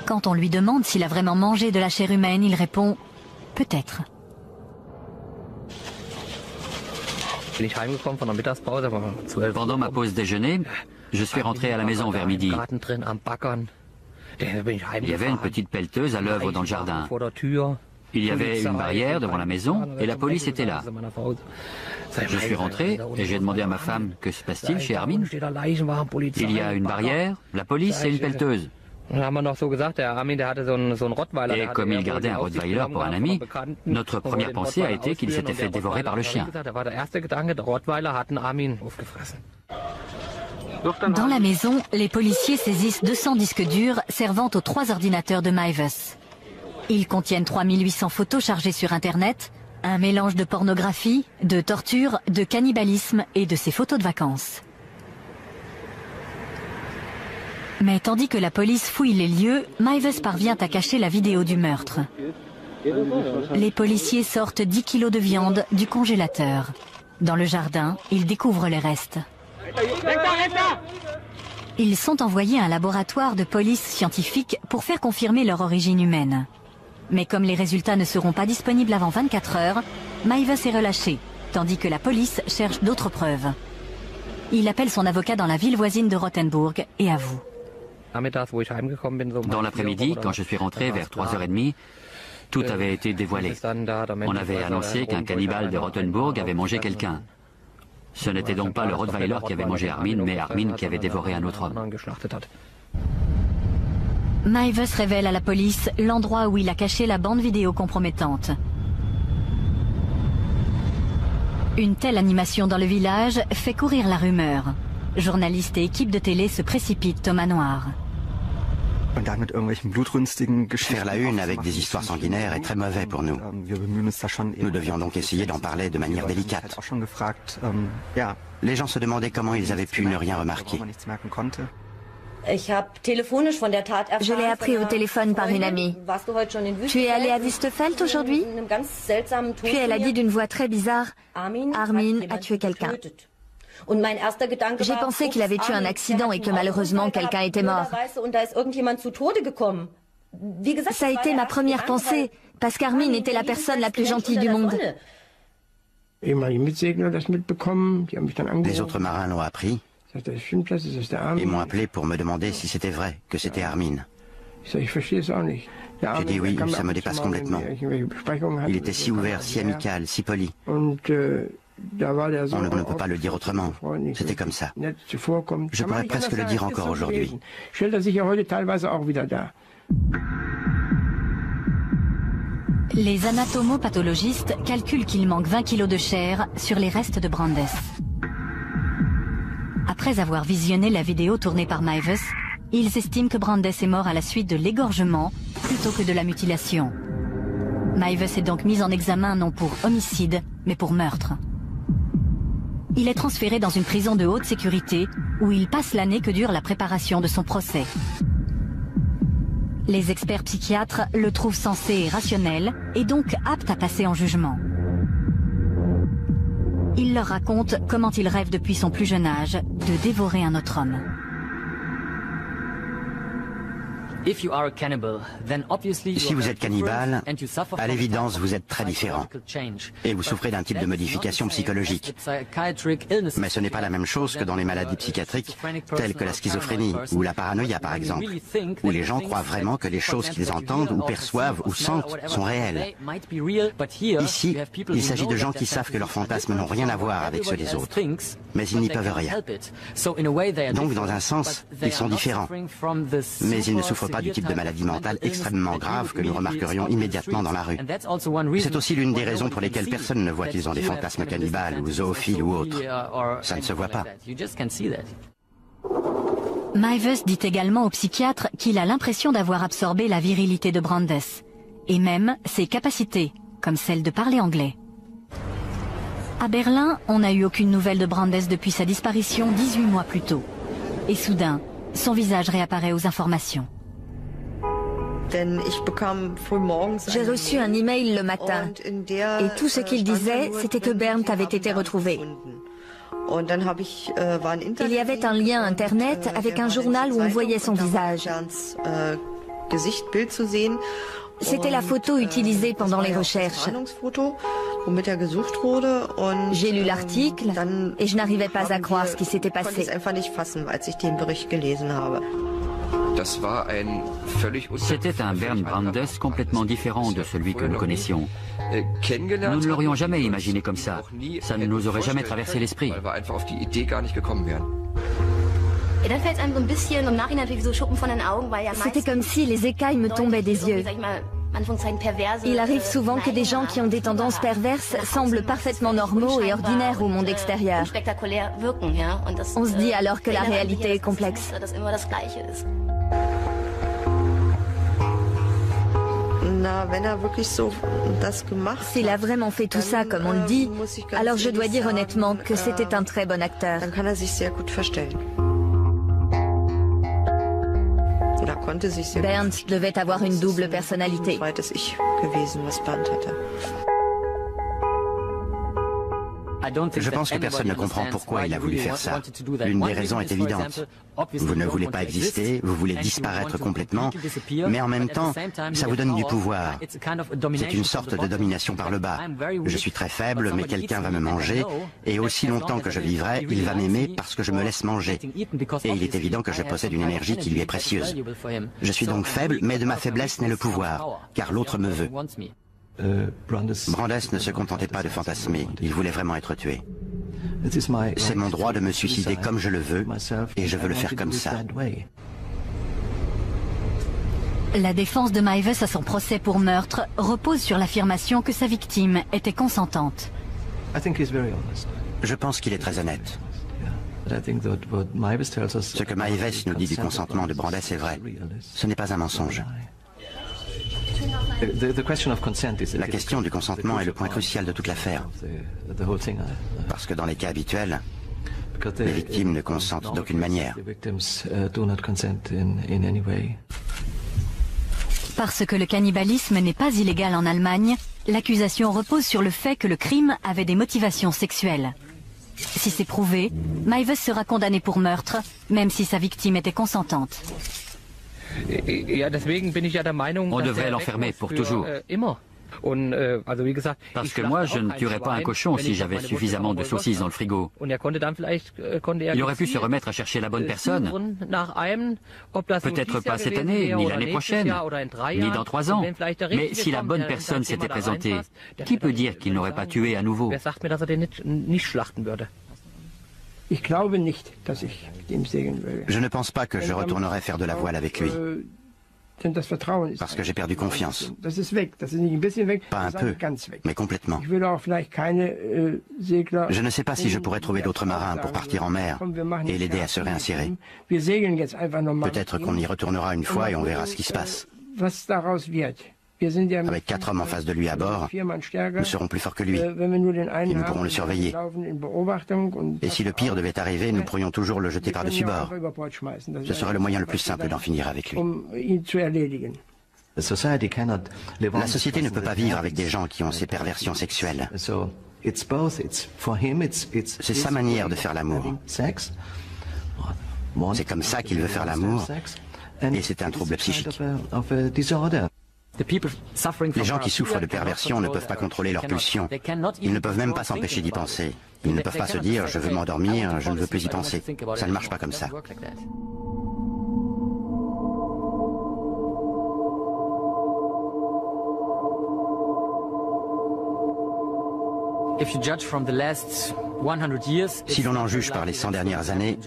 Quand on lui demande s'il a vraiment mangé de la chair humaine, il répond « peut-être ». Pendant ma pause déjeuner, je suis rentré à la maison vers midi. Il y avait une petite pelleteuse à l'œuvre dans le jardin. Il y avait une barrière devant la maison et la police était là. Je suis rentré et j'ai demandé à ma femme « Que se passe-t-il chez Armin ?» Il y a une barrière, la police et une pelleteuse. Et comme il gardait un Rottweiler pour un ami, notre première pensée a été qu'il s'était fait dévorer par le chien. Dans la maison, les policiers saisissent 200 disques durs servant aux 3 ordinateurs de Meiwes. Ils contiennent 3800 photos chargées sur Internet, un mélange de pornographie, de torture, de cannibalisme et de ses photos de vacances. Mais tandis que la police fouille les lieux, Meiwes parvient à cacher la vidéo du meurtre. Les policiers sortent 10 kilos de viande du congélateur. Dans le jardin, ils découvrent les restes. Ils sont envoyés à un laboratoire de police scientifique pour faire confirmer leur origine humaine. Mais comme les résultats ne seront pas disponibles avant 24 heures, Meiwes est relâché, tandis que la police cherche d'autres preuves. Il appelle son avocat dans la ville voisine de Rothenburg et avoue. Dans l'après-midi, quand je suis rentré vers 3h30, tout avait été dévoilé. On avait annoncé qu'un cannibale de Rothenburg avait mangé quelqu'un. Ce n'était donc pas le Rottweiler qui avait mangé Armin, mais Armin qui avait dévoré un autre homme. Meiwes révèle à la police l'endroit où il a caché la bande vidéo compromettante. Une telle animation dans le village fait courir la rumeur. Journalistes et équipes de télé se précipitent au manoir. Faire la une avec des histoires sanguinaires est très mauvais pour nous. Nous devions donc essayer d'en parler de manière délicate. Les gens se demandaient comment ils avaient pu ne rien remarquer. Je l'ai appris au téléphone par une amie. Tu es allé à Wüstefeld aujourd'hui? Puis elle a dit d'une voix très bizarre, Armin a tué quelqu'un. J'ai pensé qu'il avait eu un accident et que malheureusement quelqu'un était mort. Ça a été ma première pensée, parce qu'Armin était la personne la plus gentille du monde. Les autres marins l'ont appris et m'ont appelé pour me demander si c'était vrai, que c'était Armin. J'ai dit oui, ça me dépasse complètement. Il était si ouvert, si amical, si poli. On ne peut pas le dire autrement. C'était comme ça. Je pourrais presque le dire encore aujourd'hui. Les anatomopathologistes calculent qu'il manque 20 kilos de chair sur les restes de Brandes. Après avoir visionné la vidéo tournée par Meiwes, ils estiment que Brandes est mort à la suite de l'égorgement plutôt que de la mutilation. Meiwes est donc mis en examen non pour homicide, mais pour meurtre. Il est transféré dans une prison de haute sécurité où il passe l'année que dure la préparation de son procès. Les experts psychiatres le trouvent sensé et rationnel et donc apte à passer en jugement. Il leur raconte comment il rêve depuis son plus jeune âge de dévorer un autre homme. Si vous êtes cannibale, à l'évidence, vous êtes très différent. Et vous souffrez d'un type de modification psychologique. Mais ce n'est pas la même chose que dans les maladies psychiatriques, telles que la schizophrénie ou la paranoïa, par exemple, où les gens croient vraiment que les choses qu'ils entendent ou perçoivent ou sentent sont réelles. Ici, il s'agit de gens qui savent que leurs fantasmes n'ont rien à voir avec ceux des autres, mais ils n'y peuvent rien. Donc, dans un sens, ils sont différents. Mais ils ne souffrent pas du type de maladie mentale extrêmement grave que nous remarquerions immédiatement dans la rue. C'est aussi l'une des raisons pour lesquelles personne ne voit qu'ils ont des fantasmes cannibales ou zoophiles ou autres. Ça ne se voit pas. Meiwes dit également au psychiatre qu'il a l'impression d'avoir absorbé la virilité de Brandes, et même ses capacités, comme celle de parler anglais. À Berlin, on n'a eu aucune nouvelle de Brandes depuis sa disparition 18 mois plus tôt. Et soudain, son visage réapparaît aux informations. J'ai reçu un email le matin, et tout ce qu'il disait, c'était que Bernd avait été retrouvé. Il y avait un lien internet avec un journal où on voyait son visage. C'était la photo utilisée pendant les recherches. J'ai lu l'article et je n'arrivais pas à croire ce qui s'était passé. C'était un Bernd Brandes complètement différent de celui que nous connaissions. Nous ne l'aurions jamais imaginé comme ça. Ça ne nous aurait jamais traversé l'esprit. C'était comme si les écailles me tombaient des yeux. Il arrive souvent que des gens qui ont des tendances perverses semblent parfaitement normaux et ordinaires au monde extérieur. On se dit alors que la réalité est complexe. S'il a vraiment fait tout ça comme on le dit, alors je dois dire honnêtement que c'était un très bon acteur. Bernd devait avoir une double personnalité. Je pense que personne ne comprend pourquoi il a voulu faire ça. L'une des raisons est évidente. Vous ne voulez pas exister, vous voulez disparaître complètement, mais en même temps, ça vous donne du pouvoir. C'est une sorte de domination par le bas. Je suis très faible, mais quelqu'un va me manger, et aussi longtemps que je vivrai, il va m'aimer parce que je me laisse manger. Et il est évident que je possède une énergie qui lui est précieuse. Je suis donc faible, mais de ma faiblesse naît le pouvoir, car l'autre me veut. Brandes ne se contentait pas de fantasmer, il voulait vraiment être tué. C'est mon droit de me suicider comme je le veux, et je veux le faire comme ça. La défense de Meiwes à son procès pour meurtre repose sur l'affirmation que sa victime était consentante. Je pense qu'il est très honnête. Ce que Meiwes nous dit du consentement de Brandes est vrai. Ce n'est pas un mensonge. La question du consentement est le point crucial de toute l'affaire. Parce que dans les cas habituels, les victimes ne consentent d'aucune manière. Parce que le cannibalisme n'est pas illégal en Allemagne, l'accusation repose sur le fait que le crime avait des motivations sexuelles. Si c'est prouvé, Meiwes sera condamné pour meurtre, même si sa victime était consentante. On devrait l'enfermer pour toujours. Parce que moi, je ne tuerais pas un cochon si j'avais suffisamment de saucisses dans le frigo. Il aurait pu se remettre à chercher la bonne personne. Peut-être pas cette année, ni l'année prochaine, ni dans 3 ans. Mais si la bonne personne s'était présentée, qui peut dire qu'il n'aurait pas tué à nouveau ? Je ne pense pas que je retournerai faire de la voile avec lui. Parce que j'ai perdu confiance. Pas un peu, mais complètement. Je ne sais pas si je pourrais trouver d'autres marins pour partir en mer et l'aider à se réinsérer. Peut-être qu'on y retournera une fois et on verra ce qui se passe. Avec 4 hommes en face de lui à bord, nous serons plus forts que lui et nous pourrons le surveiller. Et si le pire devait arriver, nous pourrions toujours le jeter par-dessus bord. Ce serait le moyen le plus simple d'en finir avec lui. La société ne peut pas vivre avec des gens qui ont ces perversions sexuelles. C'est sa manière de faire l'amour. C'est comme ça qu'il veut faire l'amour. Et c'est un trouble psychique. Les gens qui souffrent de perversion ne peuvent pas contrôler leurs pulsions. Ils ne peuvent même pas s'empêcher d'y penser. Ils ne peuvent pas se dire « je veux m'endormir, je ne veux plus y penser ». Ça ne marche pas comme ça. Si l'on en juge par les 100 dernières années,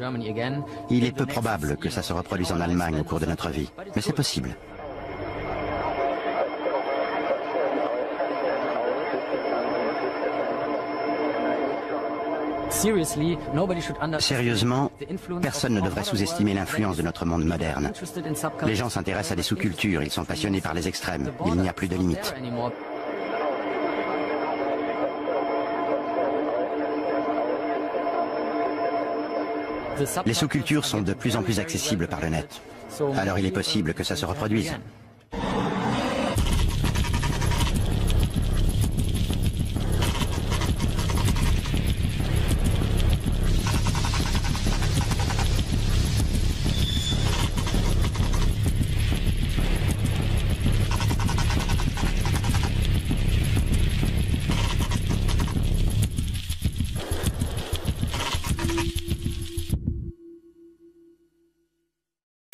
il est peu probable que ça se reproduise en Allemagne au cours de notre vie. Mais c'est possible. Sérieusement, personne ne devrait sous-estimer l'influence de notre monde moderne. Les gens s'intéressent à des sous-cultures, ils sont passionnés par les extrêmes. Il n'y a plus de limites. Les sous-cultures sont de plus en plus accessibles par le net. Alors il est possible que ça se reproduise.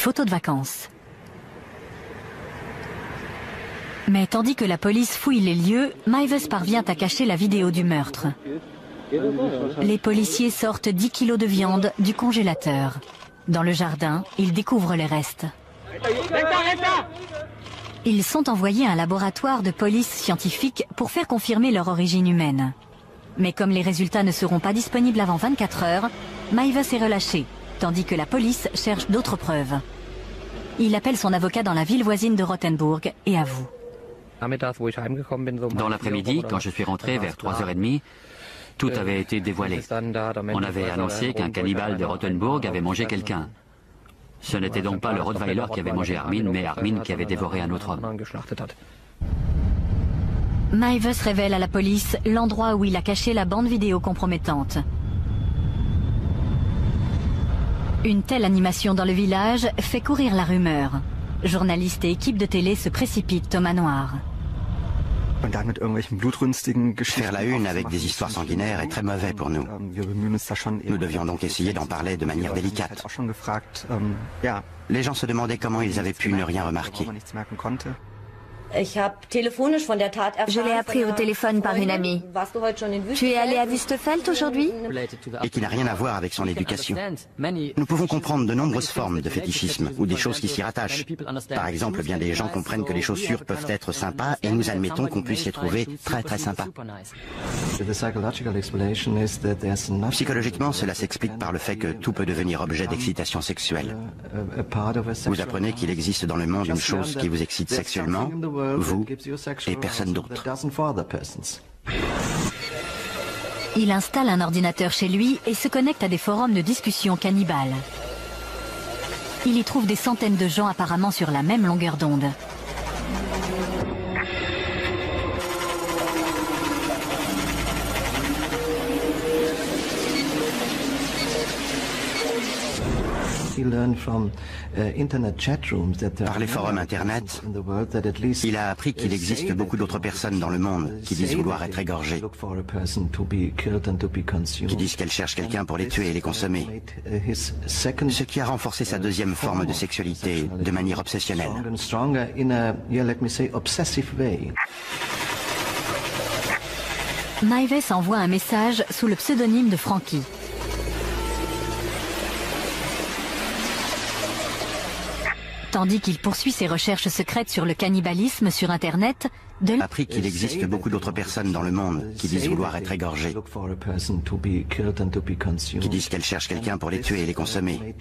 Photos de vacances. Mais tandis que la police fouille les lieux, Meiwes parvient à cacher la vidéo du meurtre. Les policiers sortent 10 kilos de viande du congélateur. Dans le jardin, ils découvrent les restes. Ils sont envoyés à un laboratoire de police scientifique pour faire confirmer leur origine humaine. Mais comme les résultats ne seront pas disponibles avant 24 heures, Meiwes est relâché, tandis que la police cherche d'autres preuves. Il appelle son avocat dans la ville voisine de Rothenburg et avoue. Dans l'après-midi, quand je suis rentré vers 3h30, tout avait été dévoilé. On avait annoncé qu'un cannibale de Rothenburg avait mangé quelqu'un. Ce n'était donc pas le Rottweiler qui avait mangé Armin, mais Armin qui avait dévoré un autre homme. Meiwes révèle à la police l'endroit où il a caché la bande vidéo compromettante. Une telle animation dans le village fait courir la rumeur. Journalistes et équipes de télé se précipitent au manoir. Faire la une avec des histoires sanguinaires est très mauvais pour nous. Nous devions donc essayer d'en parler de manière délicate. Les gens se demandaient comment ils avaient pu ne rien remarquer. Je l'ai appris au téléphone par une amie. Tu es allé à Wüstefeld aujourd'hui? Et qui n'a rien à voir avec son éducation. Nous pouvons comprendre de nombreuses formes de fétichisme ou des choses qui s'y rattachent. Par exemple, bien des gens comprennent que les chaussures peuvent être sympas et nous admettons qu'on puisse les trouver très très sympas. Psychologiquement, cela s'explique par le fait que tout peut devenir objet d'excitation sexuelle. Vous apprenez qu'il existe dans le monde une chose qui vous excite sexuellement, vous et personne d'autre. Il installe un ordinateur chez lui et se connecte à des forums de discussion cannibales. Il y trouve des centaines de gens apparemment sur la même longueur d'onde. Par les forums Internet, il a appris qu'il existe beaucoup d'autres personnes dans le monde qui disent vouloir être égorgées, qui disent qu'elles cherchent quelqu'un pour les tuer et les consommer, ce qui a renforcé sa deuxième forme de sexualité de manière obsessionnelle. Meiwes envoie un message sous le pseudonyme de Frankie. Tandis qu'il poursuit ses recherches secrètes sur le cannibalisme sur Internet, a appris qu'il existe beaucoup d'autres personnes dans le monde qui disent vouloir être égorgées, qui disent qu'elles cherchent quelqu'un pour les tuer et les consommer,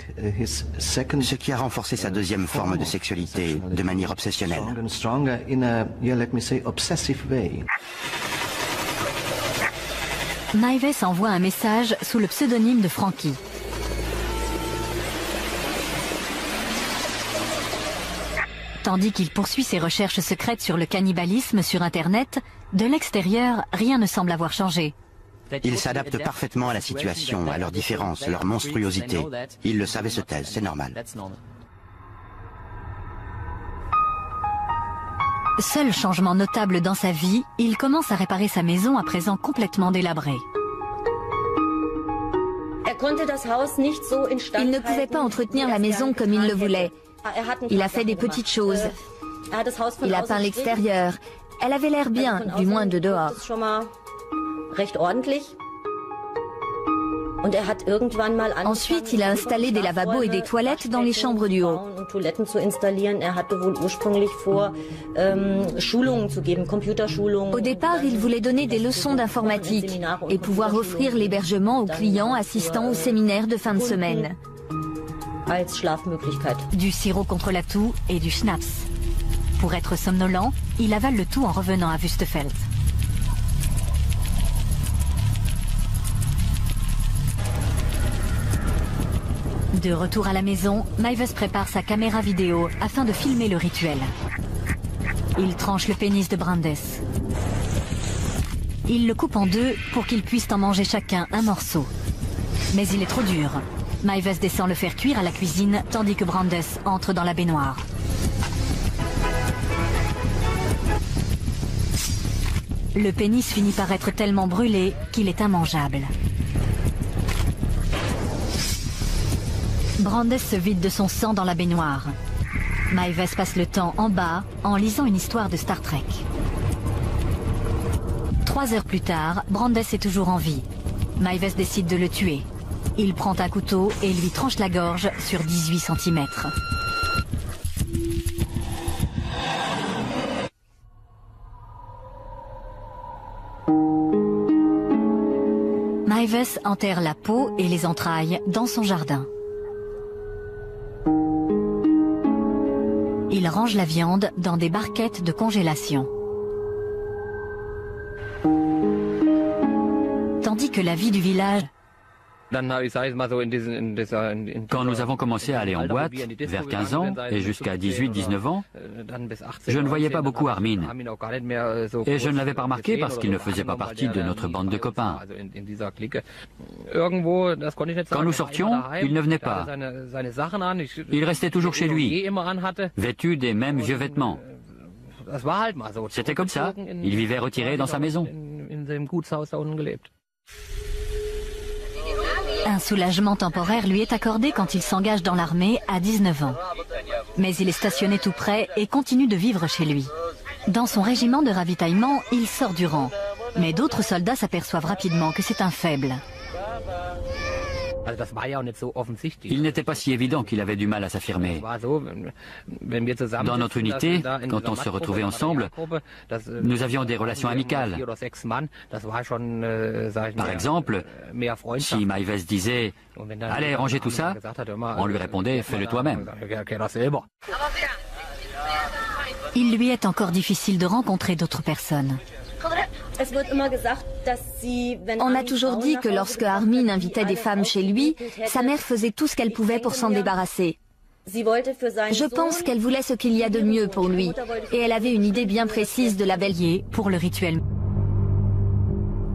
ce qui a renforcé sa deuxième forme de sexualité de manière obsessionnelle. Meiwes envoie un message sous le pseudonyme de Frankie. Tandis qu'il poursuit ses recherches secrètes sur le cannibalisme sur Internet, de l'extérieur, rien ne semble avoir changé. Ils s'adaptent parfaitement à la situation, à leurs différences, leur monstruosité. Ils le savaient, se taisent, c'est normal. Seul changement notable dans sa vie, il commence à réparer sa maison à présent complètement délabrée. Il ne pouvait pas entretenir la maison comme il le voulait. Il a fait des petites choses. Il a peint l'extérieur. Elle avait l'air bien, du moins de dehors. Ensuite, il a installé des lavabos et des toilettes dans les chambres du haut. Au départ, il voulait donner des leçons d'informatique et pouvoir offrir l'hébergement aux clients assistant au séminaire de fin de semaine. Du sirop contre la toux et du schnapps. Pour être somnolent, il avale le tout en revenant à Wüstefeld. De retour à la maison, Meiwes prépare sa caméra vidéo afin de filmer le rituel. Il tranche le pénis de Brandes. Il le coupe en deux pour qu'ils puissent en manger chacun un morceau. Mais il est trop dur. Meiwes descend le faire cuire à la cuisine tandis que Brandes entre dans la baignoire. Le pénis finit par être tellement brûlé qu'il est immangeable. Brandes se vide de son sang dans la baignoire. Meiwes passe le temps en bas en lisant une histoire de Star Trek. 3 heures plus tard, Brandes est toujours en vie. Meiwes décide de le tuer. Il prend un couteau et lui tranche la gorge sur 18 cm. Meiwes enterre la peau et les entrailles dans son jardin. Il range la viande dans des barquettes de congélation. Tandis que la vie du village... Quand nous avons commencé à aller en boîte, vers 15 ans et jusqu'à 18-19 ans, je ne voyais pas beaucoup Armin. Et je ne l'avais pas remarqué parce qu'il ne faisait pas partie de notre bande de copains. Quand nous sortions, il ne venait pas. Il restait toujours chez lui, vêtu des mêmes vieux vêtements. C'était comme ça. Il vivait retiré dans sa maison. Un soulagement temporaire lui est accordé quand il s'engage dans l'armée à 19 ans. Mais il est stationné tout près et continue de vivre chez lui. Dans son régiment de ravitaillement, il sort du rang. Mais d'autres soldats s'aperçoivent rapidement que c'est un faible. Il n'était pas si évident qu'il avait du mal à s'affirmer. Dans notre unité, quand on se retrouvait ensemble, nous avions des relations amicales. Par exemple, si Meiwes disait « Allez, rangez tout ça », on lui répondait « Fais-le toi-même ». Il lui est encore difficile de rencontrer d'autres personnes. On a toujours dit que lorsque Armin invitait des femmes chez lui, sa mère faisait tout ce qu'elle pouvait pour s'en débarrasser. Je pense qu'elle voulait ce qu'il y a de mieux pour lui, et elle avait une idée bien précise de la belle-vie pour le rituel.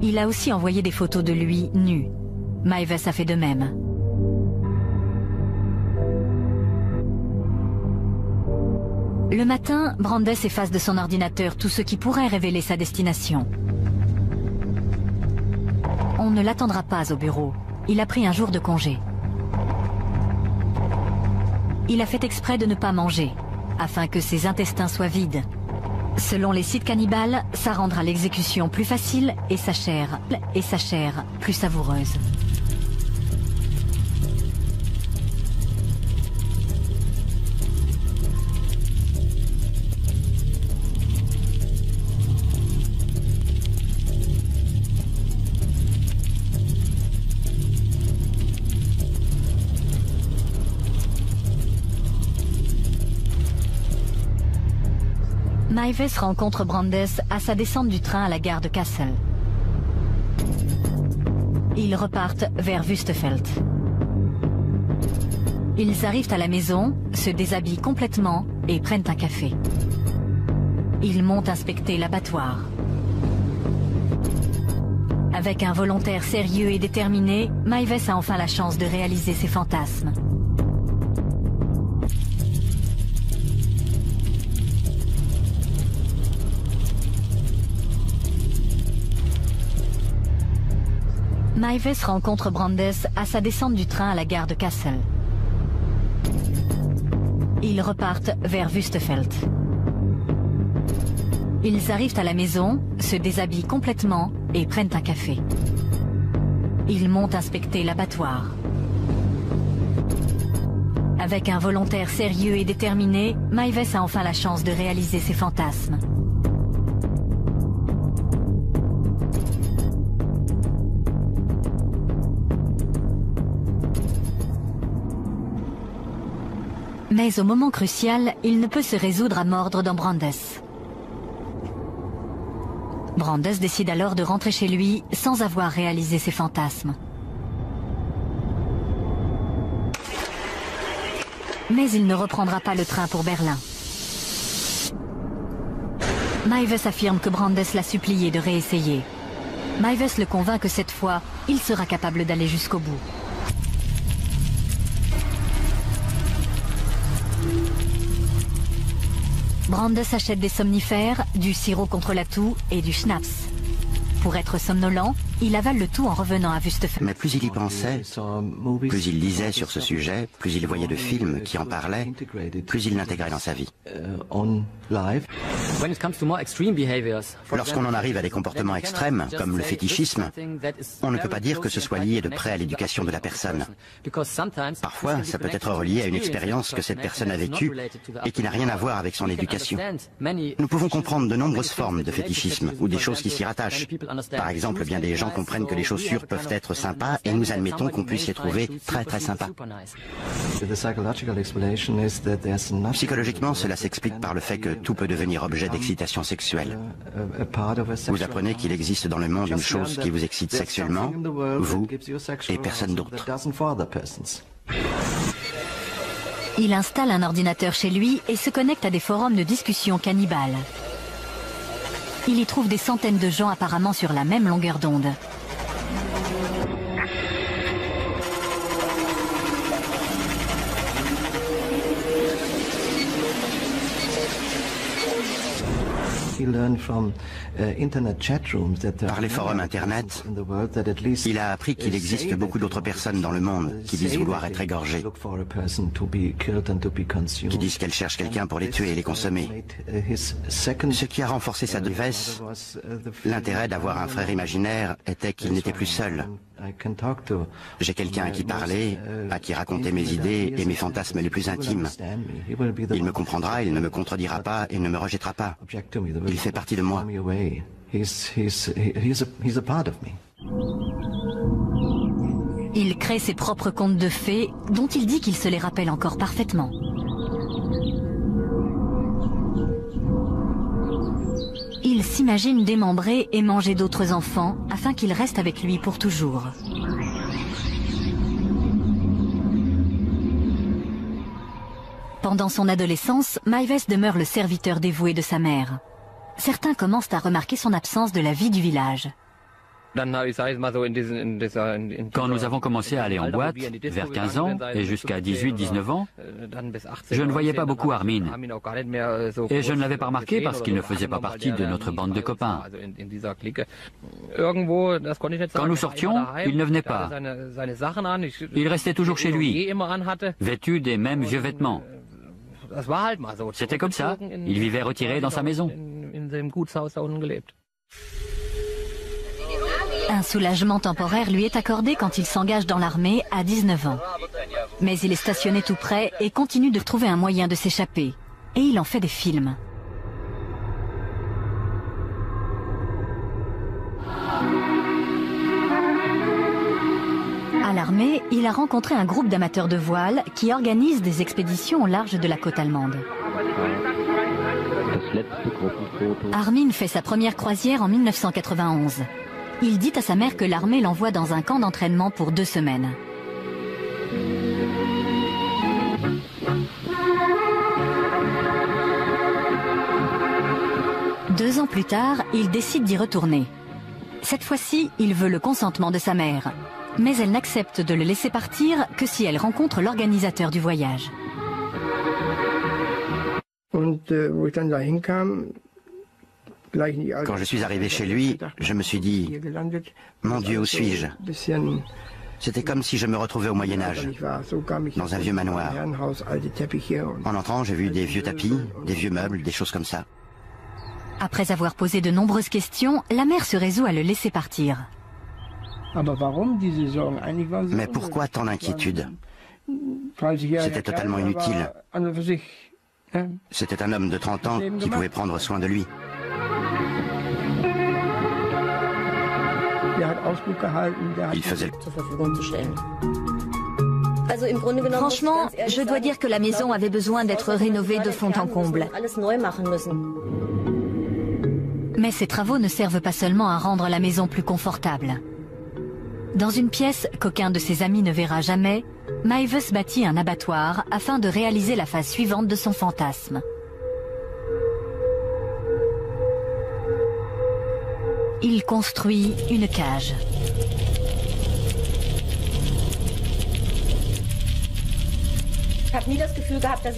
Il a aussi envoyé des photos de lui nu. Meiwes a fait de même. Le matin, Brandes efface de son ordinateur tout ce qui pourrait révéler sa destination. On ne l'attendra pas au bureau. Il a pris un jour de congé. Il a fait exprès de ne pas manger, afin que ses intestins soient vides. Selon les sites cannibales, ça rendra l'exécution plus facile et sa chair plus savoureuse. Meiwes rencontre Brandes à sa descente du train à la gare de Kassel. Ils repartent vers Wüstefeld. Ils arrivent à la maison, se déshabillent complètement et prennent un café. Ils montent inspecter l'abattoir. Avec un volontaire sérieux et déterminé, Meiwes a enfin la chance de réaliser ses fantasmes. Maives rencontre Brandes à sa descente du train à la gare de Kassel. Ils repartent vers Wüstefeld. Ils arrivent à la maison, se déshabillent complètement et prennent un café. Ils montent inspecter l'abattoir. Avec un volontaire sérieux et déterminé, Maives a enfin la chance de réaliser ses fantasmes. Mais au moment crucial, il ne peut se résoudre à mordre dans Brandes. Brandes décide alors de rentrer chez lui sans avoir réalisé ses fantasmes. Mais il ne reprendra pas le train pour Berlin. Maives affirme que Brandes l'a supplié de réessayer. Maives le convainc que cette fois, il sera capable d'aller jusqu'au bout. Brandes achète des somnifères, du sirop contre la toux et du schnapps. Pour être somnolent, il avale le tout en revenant à Wüstefeld. Mais plus il y pensait, plus il lisait sur ce sujet, plus il voyait de films qui en parlaient, plus il l'intégrait dans sa vie. Lorsqu'on en arrive à des comportements extrêmes, comme le fétichisme, on ne peut pas dire que ce soit lié de près à l'éducation de la personne. Parfois, ça peut être relié à une expérience que cette personne a vécue et qui n'a rien à voir avec son éducation. Nous pouvons comprendre de nombreuses formes de fétichisme ou des choses qui s'y rattachent. Par exemple, bien des gens comprennent que les chaussures peuvent être sympas et nous admettons qu'on puisse les trouver très très sympas. Psychologiquement, cela s'explique par le fait que tout peut devenir objet d'excitation sexuelle. Vous apprenez qu'il existe dans le monde une chose qui vous excite sexuellement, vous et personne d'autre. Il installe un ordinateur chez lui et se connecte à des forums de discussion cannibales. Il y trouve des centaines de gens apparemment sur la même longueur d'onde. Par les forums Internet, il a appris qu'il existe beaucoup d'autres personnes dans le monde qui disent vouloir être égorgées, qui disent qu'elles cherchent quelqu'un pour les tuer et les consommer. Ce qui a renforcé sa détresse, l'intérêt d'avoir un frère imaginaire était qu'il n'était plus seul. J'ai quelqu'un à qui parler, à qui raconter mes idées et mes fantasmes les plus intimes. Il me comprendra, il ne me contredira pas et ne me rejettera pas. Il fait partie de moi. Il crée ses propres contes de fées, dont il dit qu'il se les rappelle encore parfaitement. Il s'imagine démembrer et manger d'autres enfants afin qu'ils restent avec lui pour toujours. Pendant son adolescence, Maives demeure le serviteur dévoué de sa mère. Certains commencent à remarquer son absence de la vie du village. Quand nous avons commencé à aller en boîte, vers 15 ans et jusqu'à 18-19 ans, je ne voyais pas beaucoup Armin. Et je ne l'avais pas remarqué parce qu'il ne faisait pas partie de notre bande de copains. Quand nous sortions, il ne venait pas. Il restait toujours chez lui, vêtu des mêmes vieux vêtements. C'était comme ça. Il vivait retiré dans sa maison. Un soulagement temporaire lui est accordé quand il s'engage dans l'armée à 19 ans. Mais il est stationné tout près et continue de trouver un moyen de s'échapper. Et il en fait des films. À l'armée, il a rencontré un groupe d'amateurs de voile qui organise des expéditions au large de la côte allemande. Armin fait sa première croisière en 1991. Il dit à sa mère que l'armée l'envoie dans un camp d'entraînement pour 2 semaines. Deux ans plus tard, il décide d'y retourner. Cette fois-ci, il veut le consentement de sa mère. Mais elle n'accepte de le laisser partir que si elle rencontre l'organisateur du voyage. Quand je suis arrivé chez lui, je me suis dit, mon Dieu, où suis-je? C'était comme si je me retrouvais au Moyen-Âge, dans un vieux manoir. En entrant, j'ai vu des vieux tapis, des vieux meubles, des choses comme ça. Après avoir posé de nombreuses questions, la mère se résout à le laisser partir. Mais pourquoi tant d'inquiétude? C'était totalement inutile. C'était un homme de 30 ans qui pouvait prendre soin de lui. Il faisait... Franchement, je dois dire que la maison avait besoin d'être rénovée de fond en comble. Mais ces travaux ne servent pas seulement à rendre la maison plus confortable. Dans une pièce qu'aucun de ses amis ne verra jamais, Meiwes bâtit un abattoir afin de réaliser la phase suivante de son fantasme. Il construit une cage.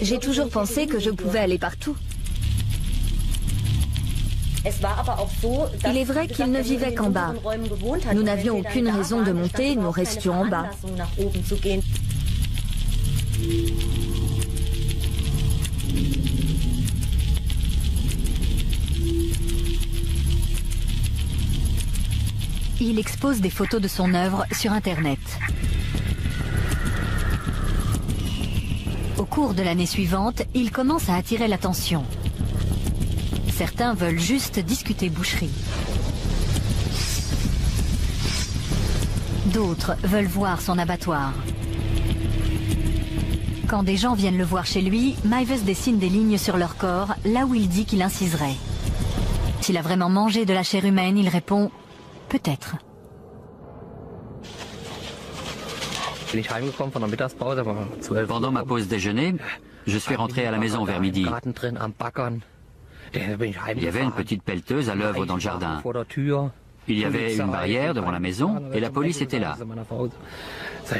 J'ai toujours pensé que je pouvais aller partout. Il est vrai qu'il ne vivait qu'en bas. Nous n'avions aucune raison de monter, nous restions en bas. Il expose des photos de son œuvre sur Internet. Au cours de l'année suivante, il commence à attirer l'attention. Certains veulent juste discuter boucherie. D'autres veulent voir son abattoir. Quand des gens viennent le voir chez lui, Meiwes dessine des lignes sur leur corps, là où il dit qu'il inciserait. S'il a vraiment mangé de la chair humaine, il répond « peut-être ». Pendant ma pause déjeuner, je suis rentré à la maison vers midi. Il y avait une petite pelleteuse à l'œuvre dans le jardin. Il y avait une barrière devant la maison et la police était là.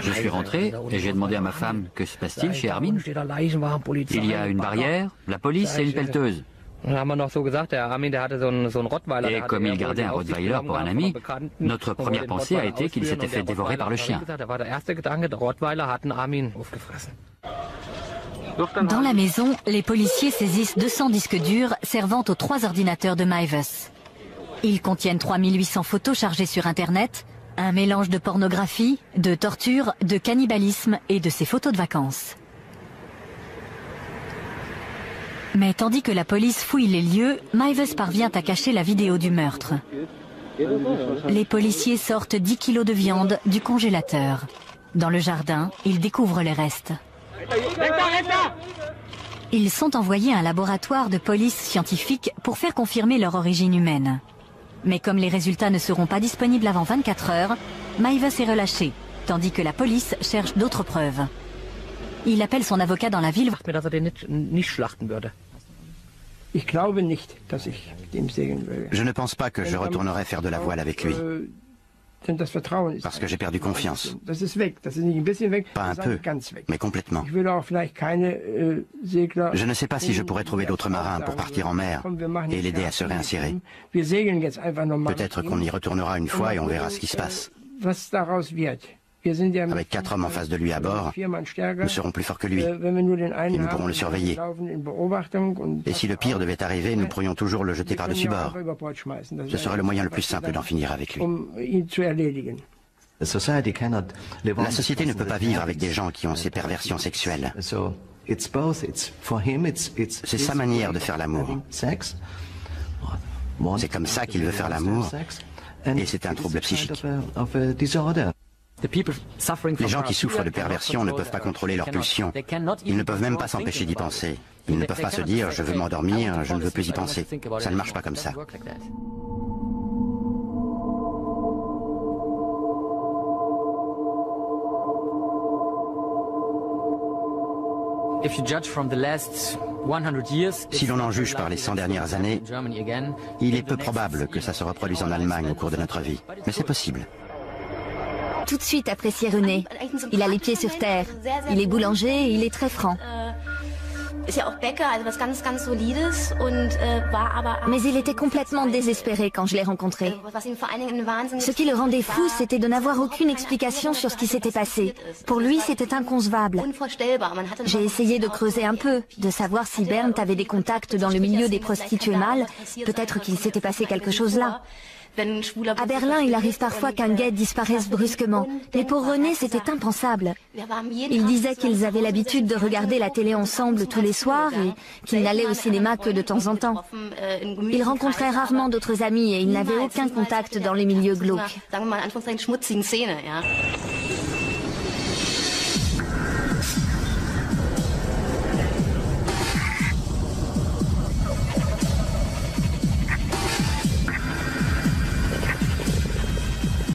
Je suis rentré et j'ai demandé à ma femme que se passe-t-il chez Armin. Il y a une barrière, la police et une pelleteuse. Et comme il gardait un Rottweiler pour un ami, notre première pensée a été qu'il s'était fait dévorer par le chien. Dans la maison, les policiers saisissent 200 disques durs servant aux 3 ordinateurs de Meiwes. Ils contiennent 3800 photos chargées sur Internet, un mélange de pornographie, de torture, de cannibalisme et de ses photos de vacances. Mais tandis que la police fouille les lieux, Meiwes parvient à cacher la vidéo du meurtre. Les policiers sortent 10 kilos de viande du congélateur. Dans le jardin, ils découvrent les restes. Ils sont envoyés à un laboratoire de police scientifique pour faire confirmer leur origine humaine. Mais comme les résultats ne seront pas disponibles avant 24 heures, Meiwes est relâché, tandis que la police cherche d'autres preuves. Il appelle son avocat dans la ville. Je ne pense pas que je retournerai faire de la voile avec lui. Parce que j'ai perdu confiance. Pas un peu, mais complètement. Je ne sais pas si je pourrais trouver d'autres marins pour partir en mer et l'aider à se réinsérer. Peut-être qu'on y retournera une fois et on verra ce qui se passe. Avec 4 hommes en face de lui à bord, nous serons plus forts que lui et nous pourrons le surveiller. Et si le pire devait arriver, nous pourrions toujours le jeter par-dessus bord. Ce serait le moyen le plus simple d'en finir avec lui. La société ne peut pas vivre avec des gens qui ont ces perversions sexuelles. C'est sa manière de faire l'amour. C'est comme ça qu'il veut faire l'amour et c'est un trouble psychique. Les gens qui souffrent de perversion ne peuvent pas contrôler leurs pulsions. Ils ne peuvent même pas s'empêcher d'y penser. Ils ne peuvent pas se dire « je veux m'endormir, je ne veux plus y penser ». Ça ne marche pas comme ça. Si l'on en juge par les 100 dernières années, il est peu probable que ça se reproduise en Allemagne au cours de notre vie. Mais c'est possible. Tout de suite apprécié René. Il a les pieds sur terre. Il est boulanger et il est très franc. Mais il était complètement désespéré quand je l'ai rencontré. Ce qui le rendait fou, c'était de n'avoir aucune explication sur ce qui s'était passé. Pour lui, c'était inconcevable. J'ai essayé de creuser un peu, de savoir si Bernd avait des contacts dans le milieu des prostituées mâles. Peut-être qu'il s'était passé quelque chose là. À Berlin, il arrive parfois qu'un gay disparaisse brusquement. Mais pour René, c'était impensable. Il disait qu'ils avaient l'habitude de regarder la télé ensemble tous les soirs et qu'ils n'allaient au cinéma que de temps en temps. Il rencontrait rarement d'autres amis et il n'avait aucun contact dans les milieux glauques.